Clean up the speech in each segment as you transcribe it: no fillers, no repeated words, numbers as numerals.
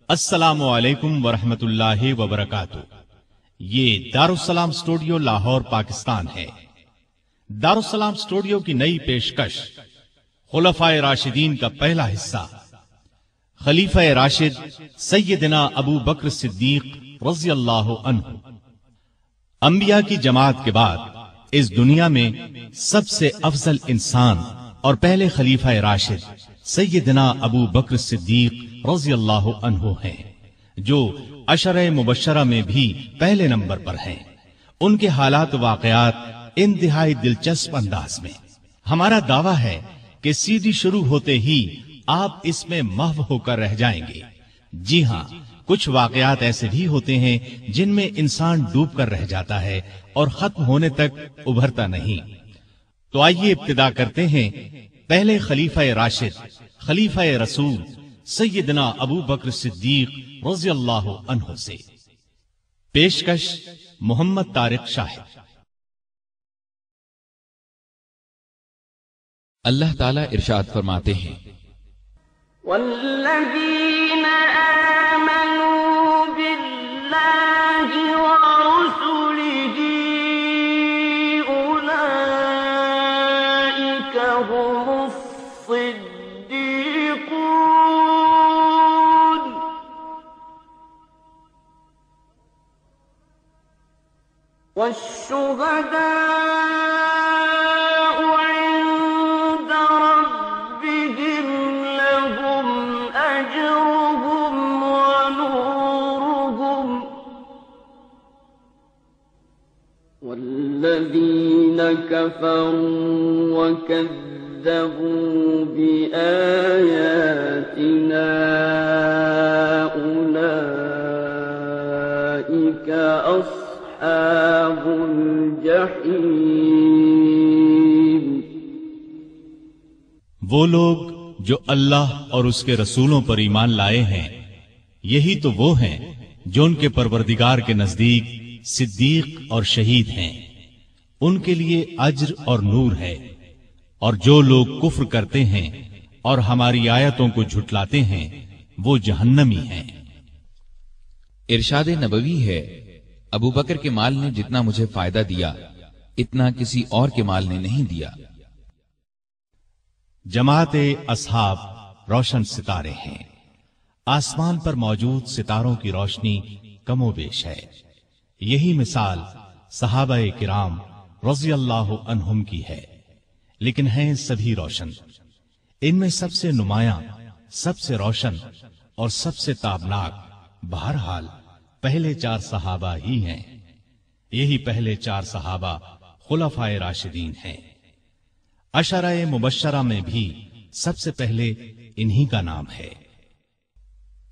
السلام علیکم ورحمۃ اللہ وبرکاتہ۔ یہ دارالسلام اسٹوڈیو لاہور پاکستان ہے۔ دارالسلام اسٹوڈیو کی نئی پیشکش خلفائے راشدین کا پہلا حصہ، خلیفہ راشد سیدنا ابو بکر صدیق رضی اللہ عنہ۔ انبیاء کی جماعت کے بعد اس دنیا میں سب سے افضل انسان اور پہلے خلیفہ راشد سیدنا ابو بکر صدیق رضی اللہ عنہ ہیں، جو عشرہ مبشرہ میں بھی پہلے نمبر پر ہیں۔ ان کے حالات و واقعات انتہائی دلچسپ انداز میں۔ ہمارا دعویٰ ہے کہ سیدھی شروع ہوتے ہی آپ اس میں محو ہو کر رہ جائیں گے۔ جی ہاں، کچھ واقعات ایسے بھی ہوتے ہیں جن میں انسان ڈوب کر رہ جاتا ہے اور ختم ہونے تک ابھرتا نہیں۔ تو آئیے ابتدا کرتے ہیں پہلے خلیفہ راشد، خلیفہ رسول سیدنا ابو بکر صدیق رضی اللہ عنہ سے۔ پیشکش محمد طارق شاہد۔ اللہ تعالیٰ ارشاد فرماتے ہیں، والذین آمنوا باللہ ورسلہ اولئک هم الصدیقون والشہداء عند ربهم لهم أجرهم ونورهم والذين كفروا وكذبوا بآياتنا أولئك أصحاب الجحيم۔ وہ لوگ جو اللہ اور اس کے رسولوں پر ایمان لائے ہیں، یہی تو وہ ہیں جو ان کے پروردگار کے نزدیک صدیق اور شہید ہیں۔ ان کے لیے اجر اور نور ہے، اور جو لوگ کفر کرتے ہیں اور ہماری آیتوں کو جھٹلاتے ہیں وہ جہنمی ہیں۔ ارشاد نبوی ہے، ابو بکر کے مال نے جتنا مجھے فائدہ دیا اتنا کسی اور کے مال نے نہیں دیا۔ جماعت اصحاب روشن ستارے ہیں۔ آسمان پر موجود ستاروں کی روشنی کم و بیش ہے۔ یہی مثال صحابہ کرام رضی اللہ عنہم کی ہے، لیکن ہیں سبھی روشن۔ ان میں سب سے نمایاں، سب سے روشن اور سب سے تابناک بہرحال پہلے چار صحابہ ہی ہیں۔ یہی پہلے چار صحابہ خلفائے راشدین ہیں۔ عشرہ مبشرہ میں بھی سب سے پہلے انہی کا نام ہے۔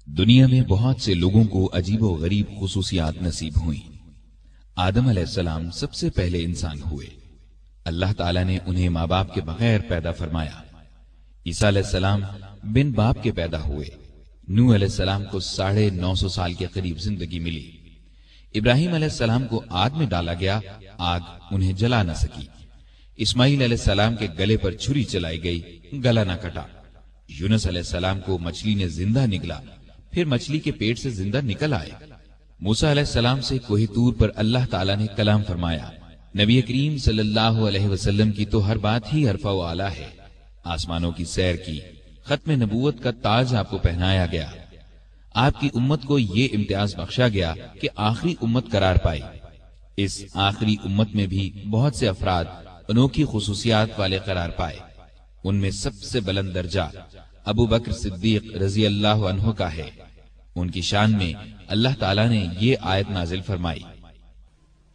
دنیا میں بہت سے لوگوں کو عجیب و غریب خصوصیات نصیب ہوئیں۔ آدم علیہ السلام سب سے پہلے انسان ہوئے۔ اللہ تعالیٰ نے انہیں ماں باپ کے بغیر پیدا فرمایا۔ عیسیٰ علیہ السلام بن باپ کے پیدا ہوئے۔ نوح علیہ السلام کو 950 سال کے قریب زندگی ملی۔ ابراہیم علیہ السلام کو آگ میں ڈالا گیا، آگ انہیں جلا نہ سکی۔ اسماعیل علیہ السلام کے گلے پر چھری چلائی گئی، گلا نہ کٹا۔ یونس علیہ السلام کو مچھلی نے زندہ نگلا، پھر مچھلی کے پیٹ سے زندہ نکل آئے۔ موسیٰ علیہ السلام سے کوہ طور پر اللہ تعالیٰ نے کلام فرمایا۔ نبی کریم صلی اللہ علیہ وسلم کی تو ہر بات ہی عرفہ و اعلیٰ ہے۔ آسمانوں کی سیر کی، ختم نبوت کا تاج آپ کو پہنایا گیا۔ آپ کی امت کو یہ امتیاز بخشا گیا کہ آخری امت قرار پائی۔ اس آخری امت میں بھی بہت سے افراد انوکھی خصوصیات والے قرار پائے۔ ان میں سب سے بلند درجہ ابو بکر صدیق رضی اللہ عنہ کا ہے۔ ان کی شان میں اللہ تعالیٰ نے یہ آیت نازل فرمائی،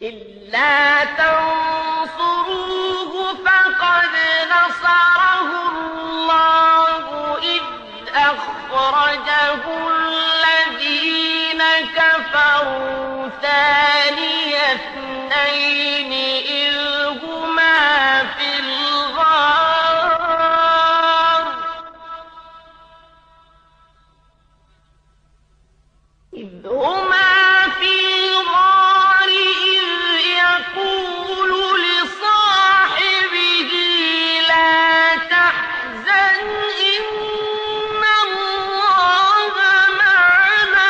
إِلَّا تَنصُرُوهُ فَقَدْ نَصَرَهُ اللَّهُ إِذْ أَخْرَجَهُ الَّذِينَ كَفَرُوا ثَانِيَ اثْنَيْنِ إِذْ هُمَا فِي الْغَارِ يقول لصاحبه لا تحزن إن الله معنا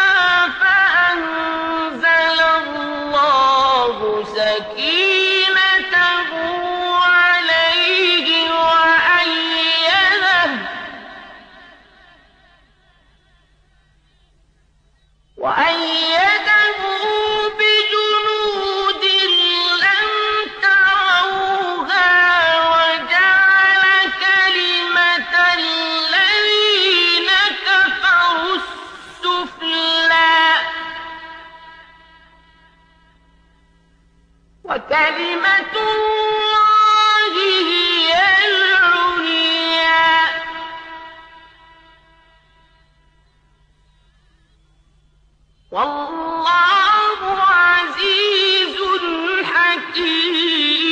كلمة الله هي العليا والله عزيز حكيم.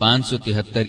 573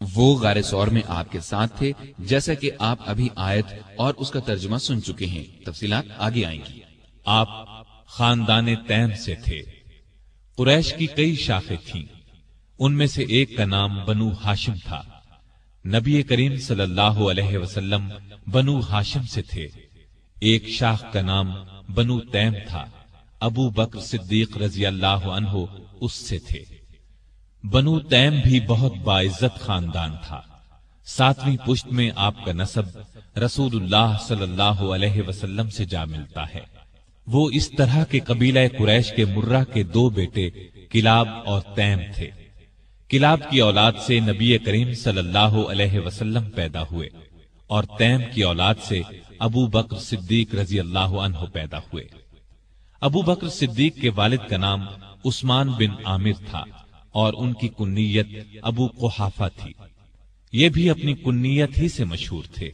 وہ غار سور میں آپ کے ساتھ تھے، جیسا کہ آپ ابھی آیت اور اس کا ترجمہ سن چکے ہیں، تفصیلات آگے آئیں گی۔ آپ خاندان تیم سے تھے۔ قریش کی کئی شاخیں تھیں، ان میں سے ایک کا نام بنو ہاشم تھا۔ نبی کریم صلی اللہ علیہ وسلم بنو ہاشم سے تھے۔ ایک شاخ کا نام بنو تیم تھا، ابو بکر صدیق رضی اللہ عنہ اس سے تھے۔ بنو تیم بھی بہت باعزت خاندان تھا۔ 7ویں پشت میں آپ کا نسب رسول اللہ صلی اللہ علیہ وسلم سے جا ملتا ہے۔ وہ اس طرح کے قبیلہ قریش کے مرہ کے 2 بیٹے کلاب اور تیم تھے۔ کلاب کی اولاد سے نبی کریم صلی اللہ علیہ وسلم پیدا ہوئے اور تیم کی اولاد سے ابو بکر صدیق رضی اللہ عنہ پیدا ہوئے۔ ابو بکر صدیق کے والد کا نام عثمان بن عامر تھا اور ان کی کنیت ابو قحافہ تھی۔ یہ بھی اپنی کنیت ہی سے مشہور تھے۔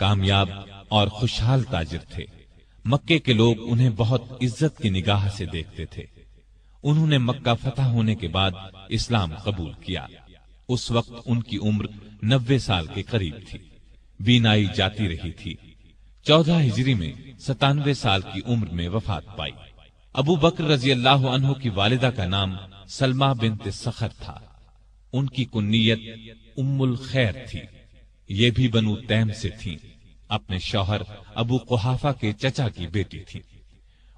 کامیاب اور خوشحال تاجر تھے۔ مکے کے لوگ انہیں بہت عزت کی نگاہ سے دیکھتے تھے۔ انہوں نے مکہ فتح ہونے کے بعد اسلام قبول کیا۔ اس وقت ان کی عمر 90 سال کے قریب تھی۔ بینائی جاتی رہی تھی۔ 14 ہجری میں 97 سال کی عمر میں وفات پائی۔ ابو بکر رضی اللہ عنہ کی والدہ کا نام سلمہ بنت سخر تھا۔ ان کی کنیت ام الخیر تھی۔ یہ بھی بنو تیم سے تھیں۔ اپنے شوہر ابو قحافہ کے چچا کی بیٹی تھی۔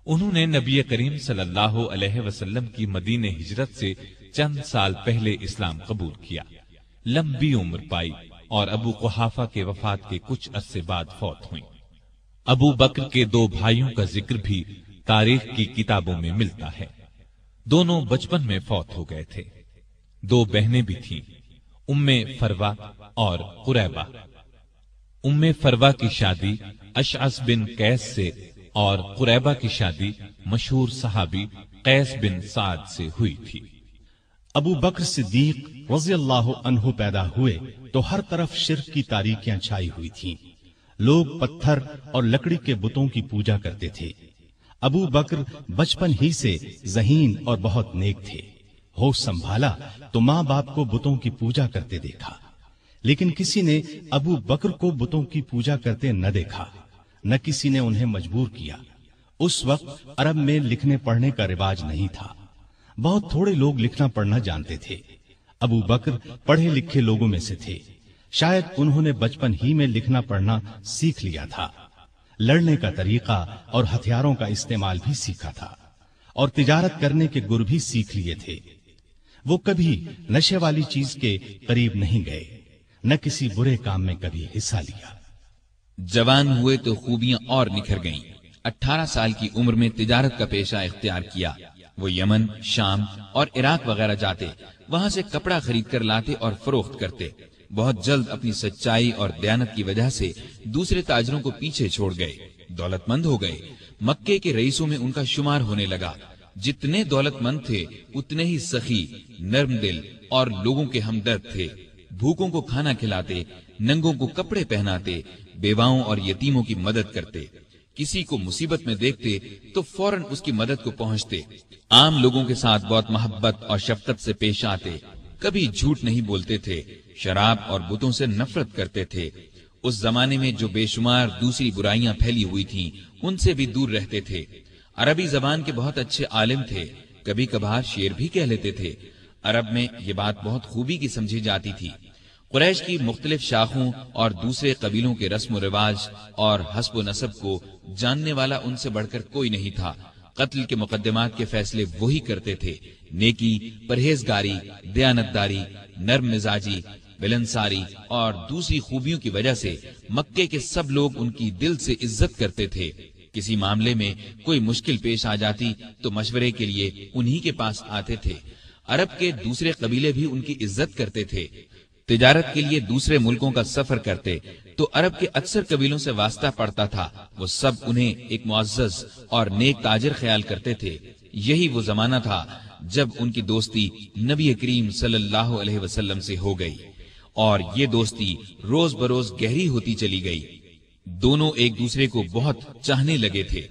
انہوں نے نبی کریم صلی اللہ علیہ وسلم کی مدینہ ہجرت سے چند سال پہلے اسلام قبول کیا۔ لمبی عمر پائی اور ابو قحافہ کے وفات کے کچھ عرصے بعد فوت ہوئی۔ ابو بکر کے 2 بھائیوں کا ذکر بھی تاریخ کی کتابوں میں ملتا ہے۔ دونوں بچپن میں فوت ہو گئے تھے۔ 2 بہنیں بھی تھیں، ام فروا اور قریبہ۔ ام فروا کی شادی اشعث بن قیس سے اور قریبہ کی شادی مشہور صحابی قیس بن سعد سے ہوئی تھی۔ ابو بکر صدیق رضی اللہ عنہ پیدا ہوئے تو ہر طرف شرک کی تاریکیاں چھائی ہوئی تھیں۔ لوگ پتھر اور لکڑی کے بتوں کی پوجا کرتے تھے۔ ابو بکر بچپن ہی سے ذہین اور بہت نیک تھے۔ ہوش سنبھالا تو ماں باپ کو بتوں کی پوجا کرتے دیکھا، لیکن کسی نے ابو بکر کو بتوں کی پوجا کرتے نہ دیکھا، نہ کسی نے انہیں مجبور کیا۔ اس وقت عرب میں لکھنے پڑھنے کا رواج نہیں تھا۔ بہت تھوڑے لوگ لکھنا پڑھنا جانتے تھے۔ ابو بکر پڑھے لکھے لوگوں میں سے تھے۔ شاید انہوں نے بچپن ہی میں لکھنا پڑھنا سیکھ لیا تھا۔ لڑنے کا طریقہ اور ہتھیاروں کا استعمال بھی سیکھا تھا اور تجارت کرنے کے گر بھی سیکھ لیے تھے۔ وہ کبھی نشے والی چیز کے قریب نہیں گئے، نہ کسی برے کام میں کبھی حصہ لیا۔ جوان ہوئے تو خوبیاں اور نکھر گئیں۔ 18 سال کی عمر میں تجارت کا پیشہ اختیار کیا۔ وہ یمن، شام اور عراق وغیرہ جاتے، وہاں سے کپڑا خرید کر لاتے اور فروخت کرتے۔ بہت جلد اپنی سچائی اور دیانت کی وجہ سے دوسرے تاجروں کو پیچھے چھوڑ گئے، دولت مند ہو گئے۔ مکے کے رئیسوں میں ان کا شمار ہونے لگا۔ جتنے دولت مند تھے اتنے ہی سخی، نرم دل اور لوگوں کے ہمدرد تھے۔ بھوکوں کو کھانا کھلاتے، ننگوں کو کپڑے پہناتے، بیواؤں اور یتیموں کی مدد کرتے۔ کسی کو مصیبت میں دیکھتے تو فوراً اس کی مدد کو پہنچتے۔ عام لوگوں کے ساتھ بہت محبت اور شفقت سے پیش آتے۔ کبھی جھوٹ نہیں بولتے تھے۔ شراب اور بتوں سے نفرت کرتے تھے۔ اس زمانے میں جو بے شمار دوسری برائیاں پھیلی ہوئی تھیں ان سے بھی دور رہتے تھے۔ عربی زبان کے بہت اچھے عالم تھے، کبھی کبھار شعر بھی کہہ لیتے تھے۔ عرب میں یہ بات بہت خوبی کی سمجھی جاتی تھی۔ قریش کی مختلف شاخوں اور دوسرے قبیلوں کے رسم و رواج اور حسب و نسب کو جاننے والا ان سے بڑھ کر کوئی نہیں تھا۔ قتل کے مقدمات کے فیصلے وہی کرتے تھے۔ نیکی، پرہیزگاری، دیانتداری، نرم مزاجی، ملنساری اور دوسری خوبیوں کی وجہ سے مکے کے سب لوگ ان کی دل سے عزت کرتے تھے۔ کسی معاملے میں کوئی مشکل پیش آ جاتی تو مشورے کے لیے انہی کے پاس آتے تھے۔ عرب کے دوسرے قبیلے بھی ان کی عزت کرتے تھے۔ تجارت کے لیے دوسرے ملکوں کا سفر کرتے تو عرب کے اکثر قبیلوں سے واسطہ پڑتا تھا۔ وہ سب انہیں ایک معزز اور نیک تاجر خیال کرتے تھے۔ یہی وہ زمانہ تھا جب ان کی دوستی نبی کریم صلی اللہ علیہ وسلم سے ہو گئی، اور یہ دوستی روز بروز گہری ہوتی چلی گئی۔ دونوں ایک دوسرے کو بہت چاہنے لگے تھے۔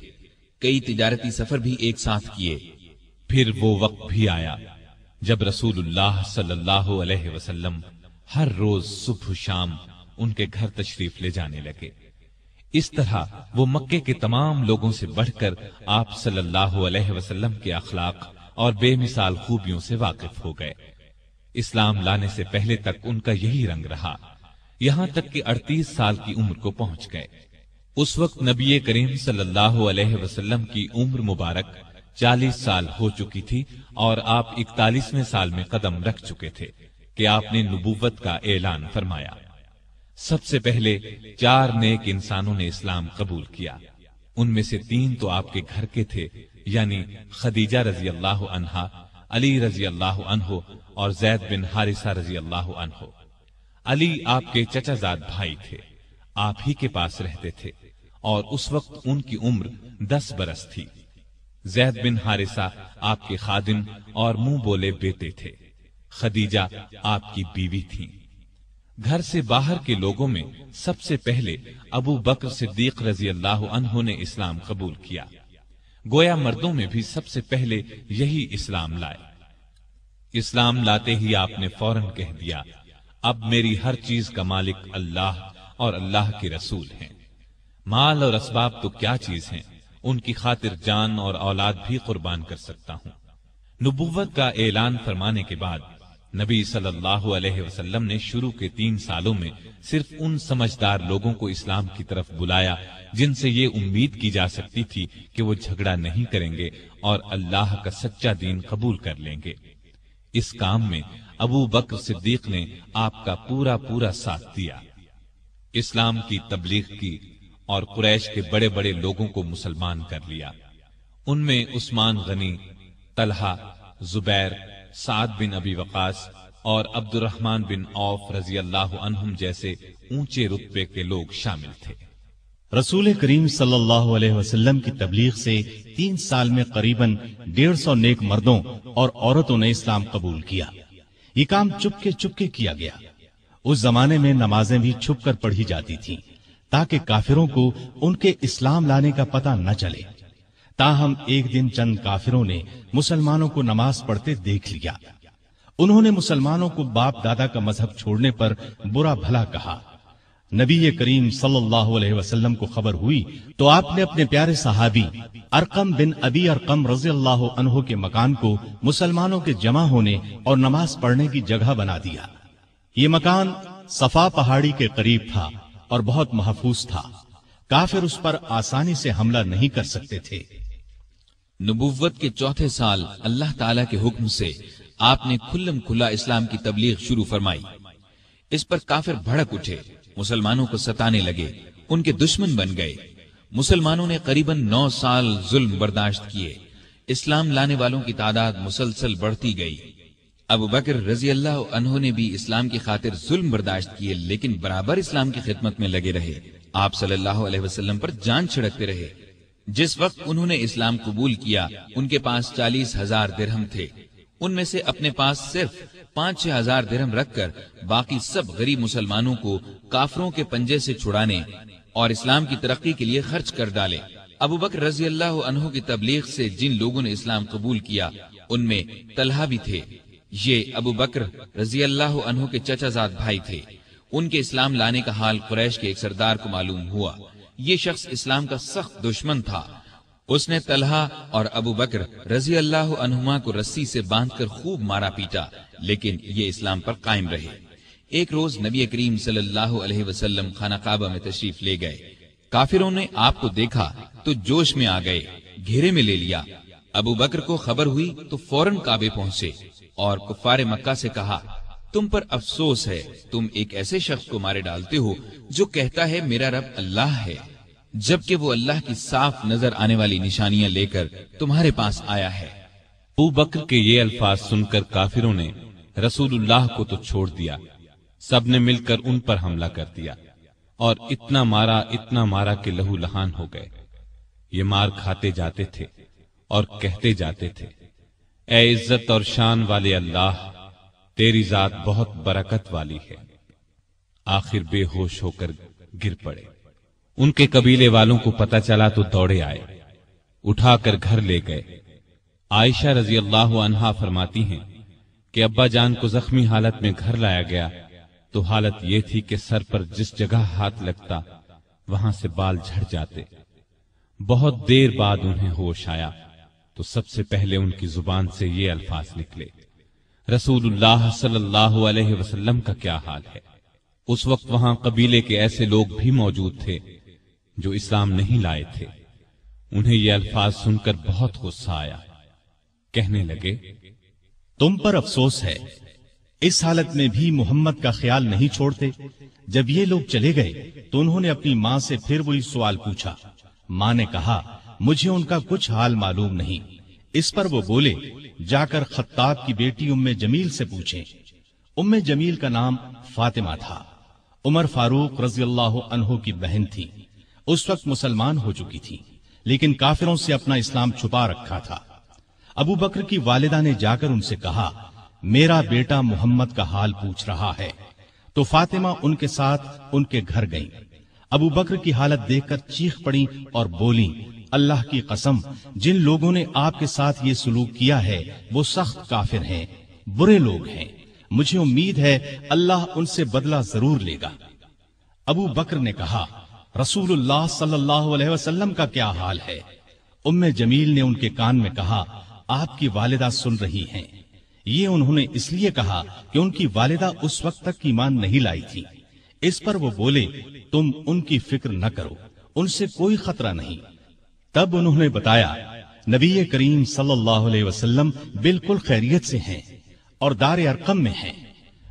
کئی تجارتی سفر بھی ایک ساتھ کیے۔ پھر وہ وقت بھی آیا جب رسول اللہ صلی اللہ علیہ وسلم ہر روز صبح شام ان کے گھر تشریف لے جانے لگے۔ اس طرح وہ مکے کے تمام لوگوں سے بڑھ کر آپ صلی اللہ علیہ وسلم کے اخلاق اور بے مثال خوبیوں سے واقف ہو گئے۔ اسلام لانے سے پہلے تک ان کا یہی رنگ رہا، یہاں تک کہ 38 سال کی عمر کو پہنچ گئے۔ اس وقت نبی کریم صلی اللہ علیہ وسلم کی عمر مبارک 40 سال ہو چکی تھی اور آپ 41ویں سال میں قدم رکھ چکے تھے کہ آپ نے نبوت کا اعلان فرمایا۔ سب سے پہلے 4 نیک انسانوں نے اسلام قبول کیا، ان میں سے 3 تو آپ کے گھر کے تھے، یعنی خدیجہ رضی اللہ عنہا، علی رضی اللہ عنہ اور زید بن حارثہ رضی اللہ عنہ۔ علی آپ کے چچا زاد بھائی تھے، آپ ہی کے پاس رہتے تھے اور اس وقت ان کی عمر 10 برس تھی۔ زید بن حارثہ آپ کے خادم اور منہ بولے بیٹے تھے۔ خدیجہ آپ کی بیوی تھیں۔ گھر سے باہر کے لوگوں میں سب سے پہلے ابو بکر صدیق رضی اللہ عنہ نے اسلام قبول کیا، گویا مردوں میں بھی سب سے پہلے یہی اسلام لائے۔ اسلام لاتے ہی آپ نے فوراً کہہ دیا، اب میری ہر چیز کا مالک اللہ اور اللہ کے رسول ہیں۔ مال اور اسباب تو کیا چیز ہیں، ان کی خاطر جان اور اولاد بھی قربان کر سکتا ہوں۔ نبوت کا اعلان فرمانے کے بعد نبی صلی اللہ علیہ وسلم نے شروع کے 3 سالوں میں صرف ان سمجھدار لوگوں کو اسلام کی طرف بلایا جن سے یہ امید کی جا سکتی تھی کہ وہ جھگڑا نہیں کریں گے اور اللہ کا سچا دین قبول کر لیں گے۔ اس کام میں ابو بکر صدیق نے آپ کا پورا ساتھ دیا، اسلام کی تبلیغ کی اور قریش کے بڑے بڑے لوگوں کو مسلمان کر لیا۔ ان میں عثمان غنی، طلحہ، زبیر، سعد بن ابی وقاص اور عبد الرحمن بن عوف رضی اللہ عنہم جیسے اونچے رتبے کے لوگ شامل تھے۔ رسول کریم صلی اللہ علیہ وسلم کی تبلیغ سے 3 سال میں قریباً 150 نیک مردوں اور عورتوں نے اسلام قبول کیا۔ یہ کام چپکے کیا گیا۔ اس زمانے میں نمازیں بھی چھپ کر پڑھی جاتی تھیں تاکہ کافروں کو ان کے اسلام لانے کا پتہ نہ چلے۔ تاہم ایک دن چند کافروں نے مسلمانوں کو نماز پڑھتے دیکھ لیا۔ انہوں نے مسلمانوں کو باپ دادا کا مذہب چھوڑنے پر برا بھلا کہا۔ نبی کریم صلی اللہ علیہ وسلم کو خبر ہوئی تو آپ نے اپنے پیارے صحابی ارقم بن ابی ارقم رضی اللہ عنہ کے مکان کو مسلمانوں کے جمع ہونے اور نماز پڑھنے کی جگہ بنا دیا۔ یہ مکان صفا پہاڑی کے قریب تھا اور بہت محفوظ تھا، کافر اس پر آسانی سے حملہ نہیں کر سکتے تھے۔ نبوت کے 4تھے سال اللہ تعالی کے حکم سے آپ نے کھلم کھلا اسلام کی تبلیغ شروع فرمائی۔ اس پر کافر بھڑک اٹھے، مسلمانوں کو ستانے لگے، ان کے دشمن بن گئے۔ مسلمانوں نے قریباً 9 سال ظلم برداشت کیے۔ اسلام لانے والوں کی تعداد مسلسل بڑھتی گئی۔ ابو بکر رضی اللہ عنہ نے بھی اسلام کی خاطر ظلم برداشت کیے، لیکن برابر اسلام کی خدمت میں لگے رہے۔ آپ صلی اللہ علیہ وسلم پر جان چھڑکتے رہے۔ جس وقت انہوں نے اسلام قبول کیا ان کے پاس 40,000 درہم تھے۔ ان میں سے اپنے پاس صرف 5-6 ہزار درہم رکھ کر باقی سب غریب مسلمانوں کو کافروں کے پنجے سے چھڑانے اور اسلام کی ترقی کے لیے خرچ کر ڈالے۔ ابو بکر رضی اللہ عنہ کی تبلیغ سے جن لوگوں نے اسلام قبول کیا ان میں طلحہ بھی تھے۔ یہ ابو بکر رضی اللہ عنہ کے چچا زاد بھائی تھے۔ ان کے اسلام لانے کا حال قریش کے ایک سردار کو معلوم ہوا۔ یہ شخص اسلام کا سخت دشمن تھا۔ اس نے طلحہ اور ابو بکر رضی اللہ عنہما کو رسی سے باندھ کر خوب مارا پیٹا، لیکن یہ اسلام پر قائم رہے۔ ایک روز نبی کریم صلی اللہ علیہ وسلم خانہ کعبہ میں تشریف لے گئے۔ کافروں نے آپ کو دیکھا تو جوش میں آ گئے، گھیرے میں لے لیا۔ ابو بکر کو خبر ہوئی تو فوراً کعبے پہنچے اور کفار مکہ سے کہا، تم پر افسوس ہے، تم ایک ایسے شخص کو مارے ڈالتے ہو جو کہتا ہے میرا رب اللہ ہے، جبکہ وہ اللہ کی صاف نظر آنے والی نشانیاں لے کر تمہارے پاس آیا ہے۔ ابو بکر کے یہ الفاظ سن کر کافروں نے رسول اللہ کو تو چھوڑ دیا، سب نے مل کر ان پر حملہ کر دیا اور اتنا مارا کہ لہو لہان ہو گئے۔ یہ مار کھاتے جاتے تھے اور کہتے جاتے تھے، اے عزت اور شان والے اللہ، تیری ذات بہت برکت والی ہے۔ آخر بے ہوش ہو کر گر پڑے۔ ان کے قبیلے والوں کو پتہ چلا تو دوڑے آئے، اٹھا کر گھر لے گئے۔ عائشہ رضی اللہ عنہا فرماتی ہیں کہ ابا جان کو زخمی حالت میں گھر لایا گیا تو حالت یہ تھی کہ سر پر جس جگہ ہاتھ لگتا وہاں سے بال جھڑ جاتے۔ بہت دیر بعد انہیں ہوش آیا تو سب سے پہلے ان کی زبان سے یہ الفاظ نکلے، رسول اللہ صلی اللہ علیہ وسلم کا کیا حال ہے؟ اس وقت وہاں قبیلے کے ایسے لوگ بھی موجود تھے جو اسلام نہیں لائے تھے۔ انہیں یہ الفاظ سن کر بہت غصہ آیا، کہنے لگے، تم پر افسوس ہے، اس حالت میں بھی محمد کا خیال نہیں چھوڑتے۔ جب یہ لوگ چلے گئے تو انہوں نے اپنی ماں سے پھر وہی سوال پوچھا۔ ماں نے کہا، مجھے ان کا کچھ حال معلوم نہیں۔ اس پر وہ بولے، جا کر خطاب کی بیٹی ام جمیل سے پوچھیں۔ ام جمیل کا نام فاطمہ تھا، عمر فاروق رضی اللہ عنہ کی بہن تھی۔ اس وقت مسلمان ہو چکی تھی لیکن کافروں سے اپنا اسلام چھپا رکھا تھا۔ ابو بکر کی والدہ نے جا کر ان سے کہا، میرا بیٹا محمد کا حال پوچھ رہا ہے۔ تو فاطمہ ان کے ساتھ ان کے گھر گئیں۔ ابو بکر کی حالت دیکھ کر چیخ پڑی اور بولی، اللہ کی قسم، جن لوگوں نے آپ کے ساتھ یہ سلوک کیا ہے وہ سخت کافر ہیں، برے لوگ ہیں۔ مجھے امید ہے اللہ ان سے بدلہ ضرور لے گا۔ ابو بکر نے کہا، رسول اللہ صلی اللہ علیہ وسلم کا کیا حال ہے؟ ام جمیل نے ان کے کان میں کہا، آپ کی والدہ سن رہی ہیں۔ یہ انہوں نے اس لیے کہا کہ ان کی والدہ اس وقت تک ایمان نہیں لائی تھی۔ اس پر وہ بولے، تم ان کی فکر نہ کرو، ان سے کوئی خطرہ نہیں۔ تب انہوں نے بتایا، نبی کریم صلی اللہ علیہ وسلم بالکل خیریت سے ہیں اور دار ارقم میں ہیں۔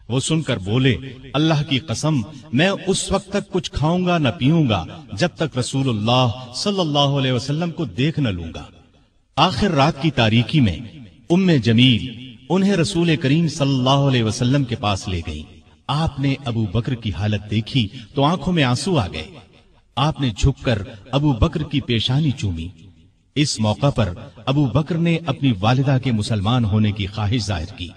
وہ سن کر بولے، اللہ کی قسم، میں اس وقت تک کچھ کھاؤں گا نہ پیوں گا جب تک رسول اللہ صلی اللہ علیہ وسلم کو دیکھ نہ لوں گا۔ آخر رات کی تاریکی میں ام جمیل انہیں رسول کریم صلی اللہ علیہ وسلم کے پاس لے گئیں۔ آپ نے ابو بکر کی حالت دیکھی تو آنکھوں میں آنسو آ گئے۔ آپ نے جھک کر ابو بکر کی پیشانی چومی۔ اس موقع پر ابو بکر نے اپنی والدہ کے مسلمان ہونے کی خواہش ظاہر کی۔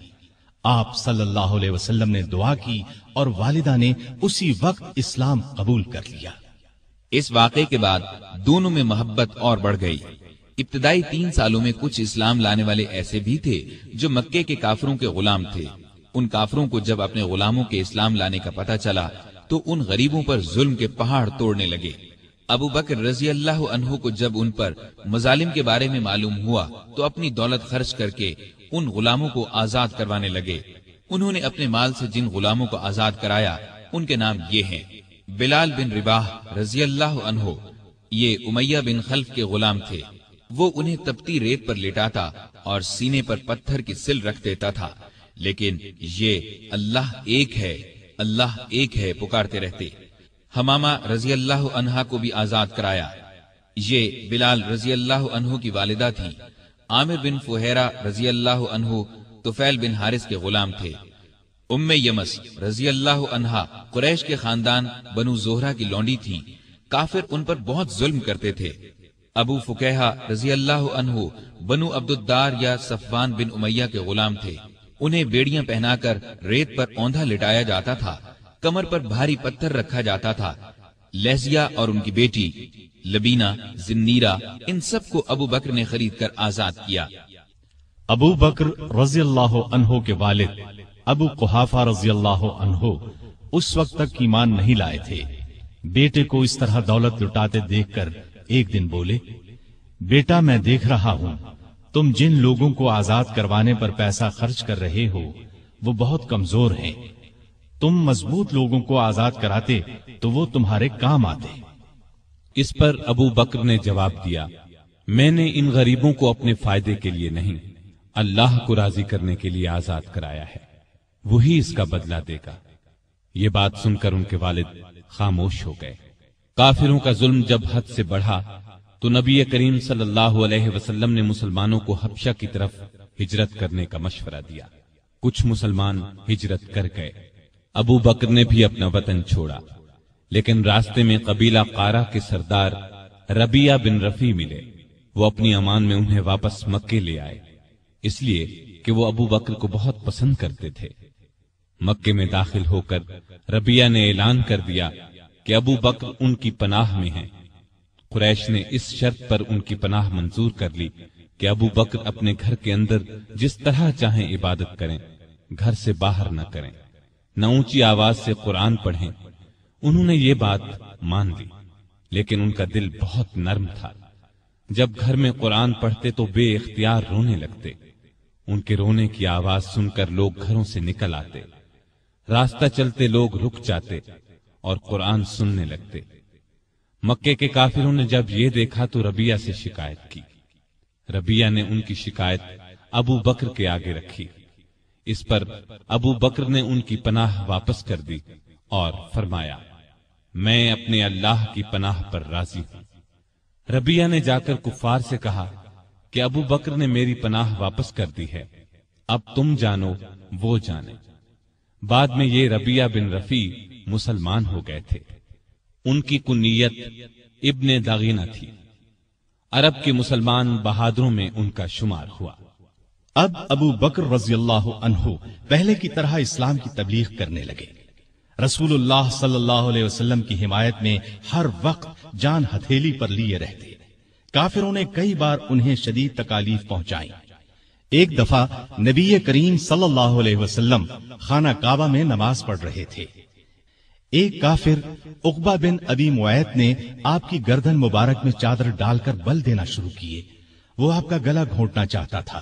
آپ صلی اللہ علیہ وسلم نے دعا کی اور والدہ نے اسی وقت اسلام قبول کر لیا۔ اس واقعے کے بعد دونوں میں محبت اور بڑھ گئی۔ ابتدائی 3 سالوں میں کچھ اسلام لانے والے ایسے بھی تھے جو مکے کے کافروں کے غلام تھے۔ ان کافروں کو جب اپنے غلاموں کے اسلام لانے کا پتہ چلا تو ان غریبوں پر ظلم کے پہاڑ توڑنے لگے۔ ابو بکر رضی اللہ عنہ کو جب ان پر مظالم کے بارے میں معلوم ہوا تو اپنی دولت خرچ کر کے ان غلاموں کو آزاد کروانے لگے۔ انہوں نے اپنے مال سے جن غلاموں کو آزاد کرایا ان کے نام یہ ہیں، بلال بن رباح رضی اللہ عنہ، یہ امیہ بن خلف کے غلام تھے۔ وہ انہیں تپتی ریت پر لٹاتا اور سینے پر پتھر کی سل رکھ دیتا تھا، لیکن یہ اللہ ایک ہے، اللہ ایک ہے پکارتے رہتے۔ حمامہ رضی اللہ عنہا کو بھی آزاد کرایا۔ یہ بلال رضی اللہ عنہ کی والدہ تھی۔ عامر بن فہیرہ رضی اللہ عنہ طفیل بن حارث کے غلام تھے۔ ام یمس رضی اللہ عنہا قریش کے خاندان بنو زہرہ کی لونڈی تھی۔ کافر ان پر بہت ظلم کرتے تھے۔ ابو فکیہہ رضی اللہ عنہ بنو عبد الدار یا صفوان بن امیہ کے غلام تھے۔ انہیں بیڑیاں پہنا کر ریت پر اوندھا لٹایا جاتا تھا، کمر پر بھاری پتھر رکھا جاتا تھا۔ لہزیہ اور ان کی بیٹی لبینہ، زنیرہ، ان سب کو ابو بکر نے خرید کر آزاد کیا۔ ابو بکر رضی اللہ عنہ کے والد ابو قحافہ رضی اللہ عنہ اس وقت تک ایمان نہیں لائے تھے۔ بیٹے کو اس طرح دولت لٹاتے دیکھ کر ایک دن بولے، بیٹا میں دیکھ رہا ہوں تم جن لوگوں کو آزاد کروانے پر پیسہ خرچ کر رہے ہو وہ بہت کمزور ہیں۔ تم مضبوط لوگوں کو آزاد کراتے تو وہ تمہارے کام آتے۔ اس پر ابو بکر نے جواب دیا، میں نے ان غریبوں کو اپنے فائدے کے لیے نہیں، اللہ کو راضی کرنے کے لیے آزاد کرایا ہے، وہی اس کا بدلہ دے گا۔ یہ بات سن کر ان کے والد خاموش ہو گئے۔ کافروں کا ظلم جب حد سے بڑھا تو نبی کریم صلی اللہ علیہ وسلم نے مسلمانوں کو حبشہ کی طرف ہجرت کرنے کا مشورہ دیا۔ کچھ مسلمان ہجرت کر گئے۔ ابو بکر نے بھی اپنا وطن چھوڑا، لیکن راستے میں قبیلہ قارہ کے سردار ربیہ بن رفیع ملے۔ وہ اپنی امان میں انہیں واپس مکے لے آئے، اس لیے کہ وہ ابو بکر کو بہت پسند کرتے تھے۔ مکے میں داخل ہو کر ربیہ نے اعلان کر دیا کہ ابو بکر ان کی پناہ میں ہیں۔ قریش نے اس شرط پر ان کی پناہ منظور کر لی کہ ابو بکر اپنے گھر کے اندر جس طرح چاہیں عبادت کریں، گھر سے باہر نہ کریں۔ نہ اونچی آواز سے قرآن پڑھیں، انہوں نے یہ بات مان لی، لیکن ان کا دل بہت نرم تھا۔ جب گھر میں قرآن پڑھتے تو بے اختیار رونے لگتے۔ ان کے رونے کی آواز سن کر لوگ گھروں سے نکل آتے، راستہ چلتے لوگ رک جاتے اور قرآن سننے لگتے۔ مکے کے کافروں نے جب یہ دیکھا تو ربیہ سے شکایت کی۔ ربیہ نے ان کی شکایت ابو بکر کے آگے رکھی۔ اس پر ابو بکر نے ان کی پناہ واپس کر دی اور فرمایا، میں اپنے اللہ کی پناہ پر راضی ہوں۔ ربیہ نے جا کر کفار سے کہا کہ ابو بکر نے میری پناہ واپس کر دی ہے، اب تم جانو وہ جانے۔ بعد میں یہ ربیہ بن رفیع مسلمان ہو گئے تھے۔ ان کی کنیت ابن داغینہ تھی۔ عرب کے مسلمان بہادروں میں ان کا شمار ہوا۔ اب ابو بکر رضی اللہ عنہ پہلے کی طرح اسلام کی تبلیغ کرنے لگے۔ رسول اللہ صلی اللہ علیہ وسلم کی حمایت میں ہر وقت جان ہتھیلی پر لیے رہتے۔ کافروں نے کئی بار انہیں شدید تکالیف پہنچائیں۔ ایک دفعہ نبی کریم صلی اللہ علیہ وسلم خانہ کعبہ میں نماز پڑھ رہے تھے۔ ایک کافر عقبہ بن ابی معیط نے آپ کی گردن مبارک میں چادر ڈال کر بل دینا شروع کیے۔ وہ آپ کا گلا گھونٹنا چاہتا تھا۔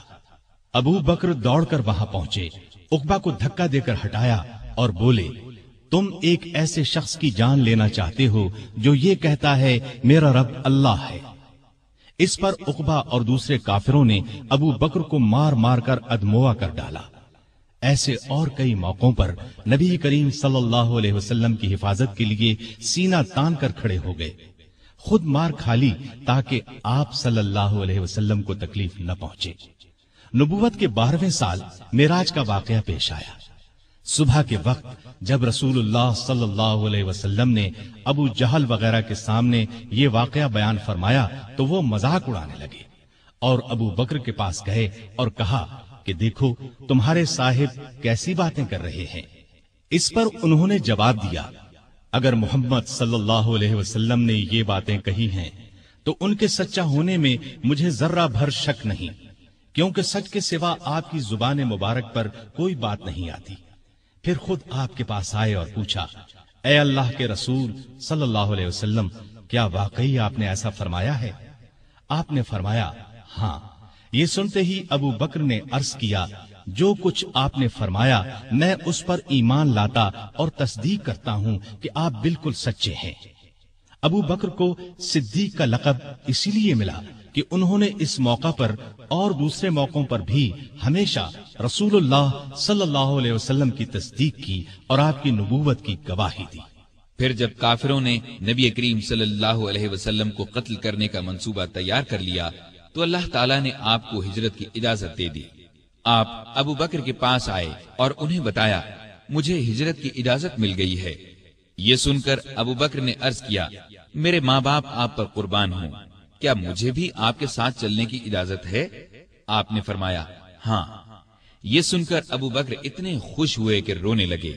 ابو بکر دوڑ کر وہاں پہنچے، عقبہ کو دھکا دے کر ہٹایا اور بولے، تم ایک ایسے شخص کی جان لینا چاہتے ہو جو یہ کہتا ہے میرا رب اللہ ہے۔ اس پر عقبہ اور دوسرے کافروں نے ابو بکر کو مار مار کر ادموا کر ڈالا۔ ایسے اور کئی موقعوں پر نبی کریم صلی اللہ علیہ وسلم کی حفاظت کے لیے سینہ تان کر کھڑے ہو گئے، خود مار کھا لی تاکہ آپ صلی اللہ علیہ وسلم کو تکلیف نہ پہنچے۔ نبوت کے 12ویں سال معراج کا واقعہ پیش آیا۔ صبح کے وقت جب رسول اللہ صلی اللہ علیہ وسلم نے ابو جہل وغیرہ کے سامنے یہ واقعہ بیان فرمایا تو وہ مذاق اڑانے لگے اور ابو بکر کے پاس گئے اور کہا کہ دیکھو تمہارے صاحب کیسی باتیں کر رہے ہیں۔ اس پر انہوں نے جواب دیا، اگر محمد صلی اللہ علیہ وسلم نے یہ باتیں کہی ہیں تو ان کے سچا ہونے میں مجھے ذرہ بھر شک نہیں، کیونکہ سچ کے سوا آپ کی زبان مبارک پر کوئی بات نہیں آتی۔ پھر خود آپ کے پاس آئے اور پوچھا، اے اللہ کے رسول صلی اللہ علیہ وسلم، کیا واقعی آپ نے ایسا فرمایا ہے؟ آپ نے فرمایا، ہاں۔ یہ سنتے ہی ابو بکر نے عرض کیا، جو کچھ آپ نے فرمایا میں اس پر ایمان لاتا اور تصدیق کرتا ہوں کہ آپ بالکل سچے ہیں۔ ابو بکر کو صدیق کا لقب اسی لیے ملا کہ انہوں نے اس موقع پر اور دوسرے موقعوں پر بھی ہمیشہ رسول اللہ صلی اللہ علیہ وسلم کی تصدیق کی اور آپ کی نبوت کی گواہی دی۔ پھر جب کافروں نے نبی کریم صلی اللہ علیہ وسلم کو قتل کرنے کا منصوبہ تیار کر لیا تو اللہ تعالیٰ نے آپ کو ہجرت کی اجازت دے دی۔ آپ ابو بکر کے پاس آئے اور انہیں بتایا، مجھے ہجرت کی اجازت مل گئی ہے۔ یہ سن کر ابو بکر نے عرض کیا، میرے ماں باپ آپ پر قربان ہوں، کیا مجھے بھی آپ کے ساتھ چلنے کی اجازت ہے؟ آپ نے فرمایا، ہاں۔ یہ سن کر ابو بکر اتنے خوش ہوئے کہ رونے لگے۔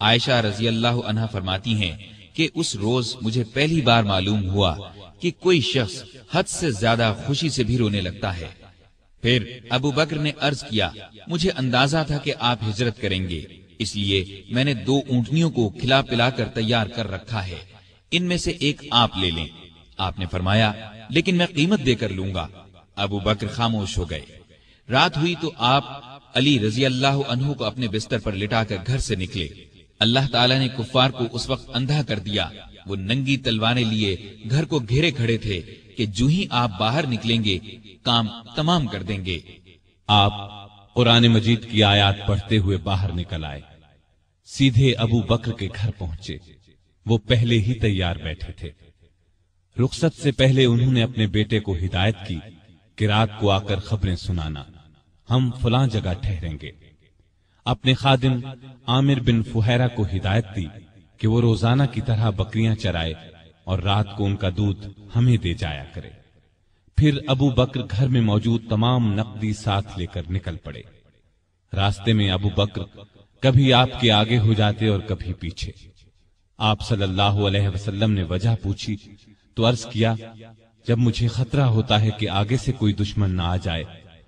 عائشہ رضی اللہ عنہا فرماتی ہیں کہ اس روز مجھے پہلی بار معلوم ہوا کہ کوئی شخص حد سے زیادہ خوشی سے بھی رونے لگتا ہے۔ پھر ابو بکر نے عرض کیا، مجھے اندازہ تھا کہ آپ ہجرت کریں گے، اس لیے میں نے 2 اونٹنیوں کو کھلا پلا کر تیار کر رکھا ہے، ان میں سے ایک آپ لے لیں۔ آپ نے فرمایا، لیکن میں قیمت دے کر لوں گا۔ ابو بکر خاموش ہو گئے۔ رات ہوئی تو آپ علی رضی اللہ عنہ کو اپنے بستر پر لٹا کر گھر سے نکلے۔ اللہ تعالیٰ نے کفار کو اس وقت اندھا کر دیا، وہ ننگی تلواریں لیے گھر کو گھیرے کھڑے تھے کہ جو ہی آپ باہر نکلیں گے کام تمام کر دیں گے۔ آپ قرآن مجید کی آیات پڑھتے ہوئے باہر نکل آئے، سیدھے ابو بکر کے گھر پہنچے۔ وہ پہلے ہی تیار بیٹھے تھے۔ رخصت سے پہلے انہوں نے اپنے بیٹے کو ہدایت کی کہ رات کو آ کر خبریں سنانا، ہم فلاں جگہ ٹھہریں گے۔ اپنے خادم عامر بن فہیرہ کو ہدایت دی کہ وہ روزانہ کی طرح بکریاں چرائے اور رات کو ان کا دودھ ہمیں دے جایا کرے۔ پھر ابو بکر گھر میں موجود تمام نقدی ساتھ لے کر نکل پڑے۔ راستے میں ابو بکر کبھی آپ کے آگے ہو جاتے اور کبھی پیچھے۔ آپ صلی اللہ علیہ وسلم نے وجہ پوچھی تو عرض کیا، جب مجھے خطرہ ہوتا ہے کہ آگے سے کوئی دشمن نہ آ جائے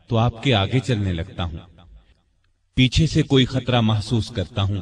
تو آپ کے آگے چلنے لگتا ہوں، پیچھے سے کوئی خطرہ محسوس کرتا ہوں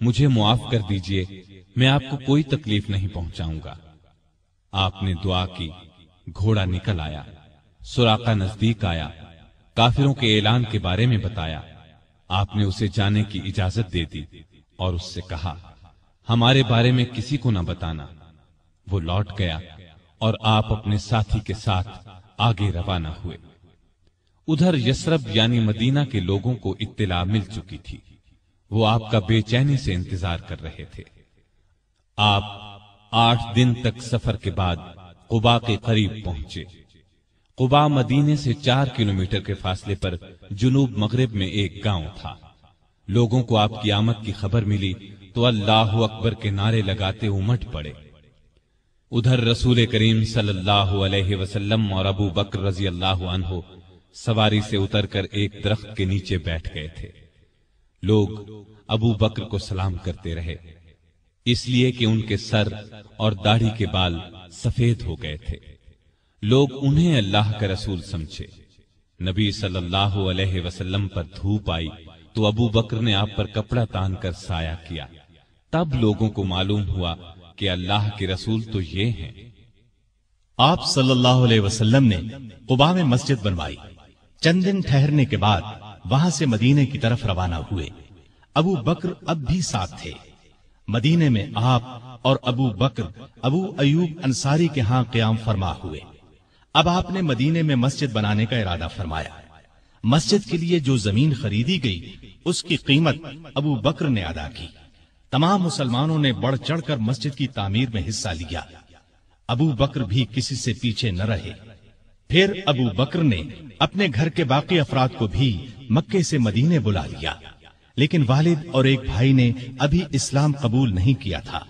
مجھے معاف کر دیجئے، میں آپ کو کوئی تکلیف نہیں پہنچاؤں گا۔ آپ نے دعا کی، گھوڑا نکل آیا، سراقہ نزدیک آیا، کافروں کے اعلان کے بارے میں بتایا۔ آپ نے اسے جانے کی اجازت دے دی اور اس سے کہا ہمارے بارے میں کسی کو نہ بتانا۔ وہ لوٹ گیا اور آپ اپنے ساتھی کے ساتھ آگے روانہ ہوئے۔ ادھر یثرب یعنی مدینہ کے لوگوں کو اطلاع مل چکی تھی، وہ آپ کا بے چینی سے انتظار کر رہے تھے۔ آپ 8 دن تک سفر کے بعد قباء کے قریب پہنچے۔ قباء مدینے سے 4 کلومیٹر کے فاصلے پر جنوب مغرب میں ایک گاؤں تھا۔ لوگوں کو آپ کی آمد کی خبر ملی تو اللہ اکبر کے نعرے لگاتے امٹ پڑے۔ ادھر رسول کریم صلی اللہ علیہ وسلم اور ابو بکر رضی اللہ عنہ سواری سے اتر کر ایک درخت کے نیچے بیٹھ گئے تھے۔ لوگ ابو بکر کو سلام کرتے رہے، اس لیے کہ ان کے سر اور داڑھی کے بال سفید ہو گئے تھے۔ لوگ انہیں اللہ کا رسول سمجھے۔ نبی صلی اللہ علیہ وسلم پر دھوپ آئی تو ابو بکر نے آپ پر کپڑا تان کر سایہ کیا۔ تب لوگوں کو معلوم ہوا کہ اللہ کے رسول تو یہ ہیں۔ آپ صلی اللہ علیہ وسلم نے قباء میں مسجد بنوائی۔ چند دن ٹھہرنے کے بعد وہاں سے مدینے کی طرف روانہ ہوئے۔ ابو بکر اب بھی ساتھ تھے۔ مدینے میں آپ اور ابو بکر ابو ایوب انصاری کے ہاں قیام فرما ہوئے۔ اب آپ نے مدینے میں مسجد بنانے کا ارادہ فرمایا۔ مسجد کے لیے جو زمین خریدی گئی اس کی قیمت ابو بکر نے ادا کی۔ تمام مسلمانوں نے بڑھ چڑھ کر مسجد کی تعمیر میں حصہ لیا۔ ابو بکر بھی کسی سے پیچھے نہ رہے۔ پھر ابو بکر نے اپنے گھر کے باقی افراد کو بھی مکے سے مدینے بلا لیا، لیکن والد اور ایک بھائی نے ابھی اسلام قبول نہیں کیا تھا،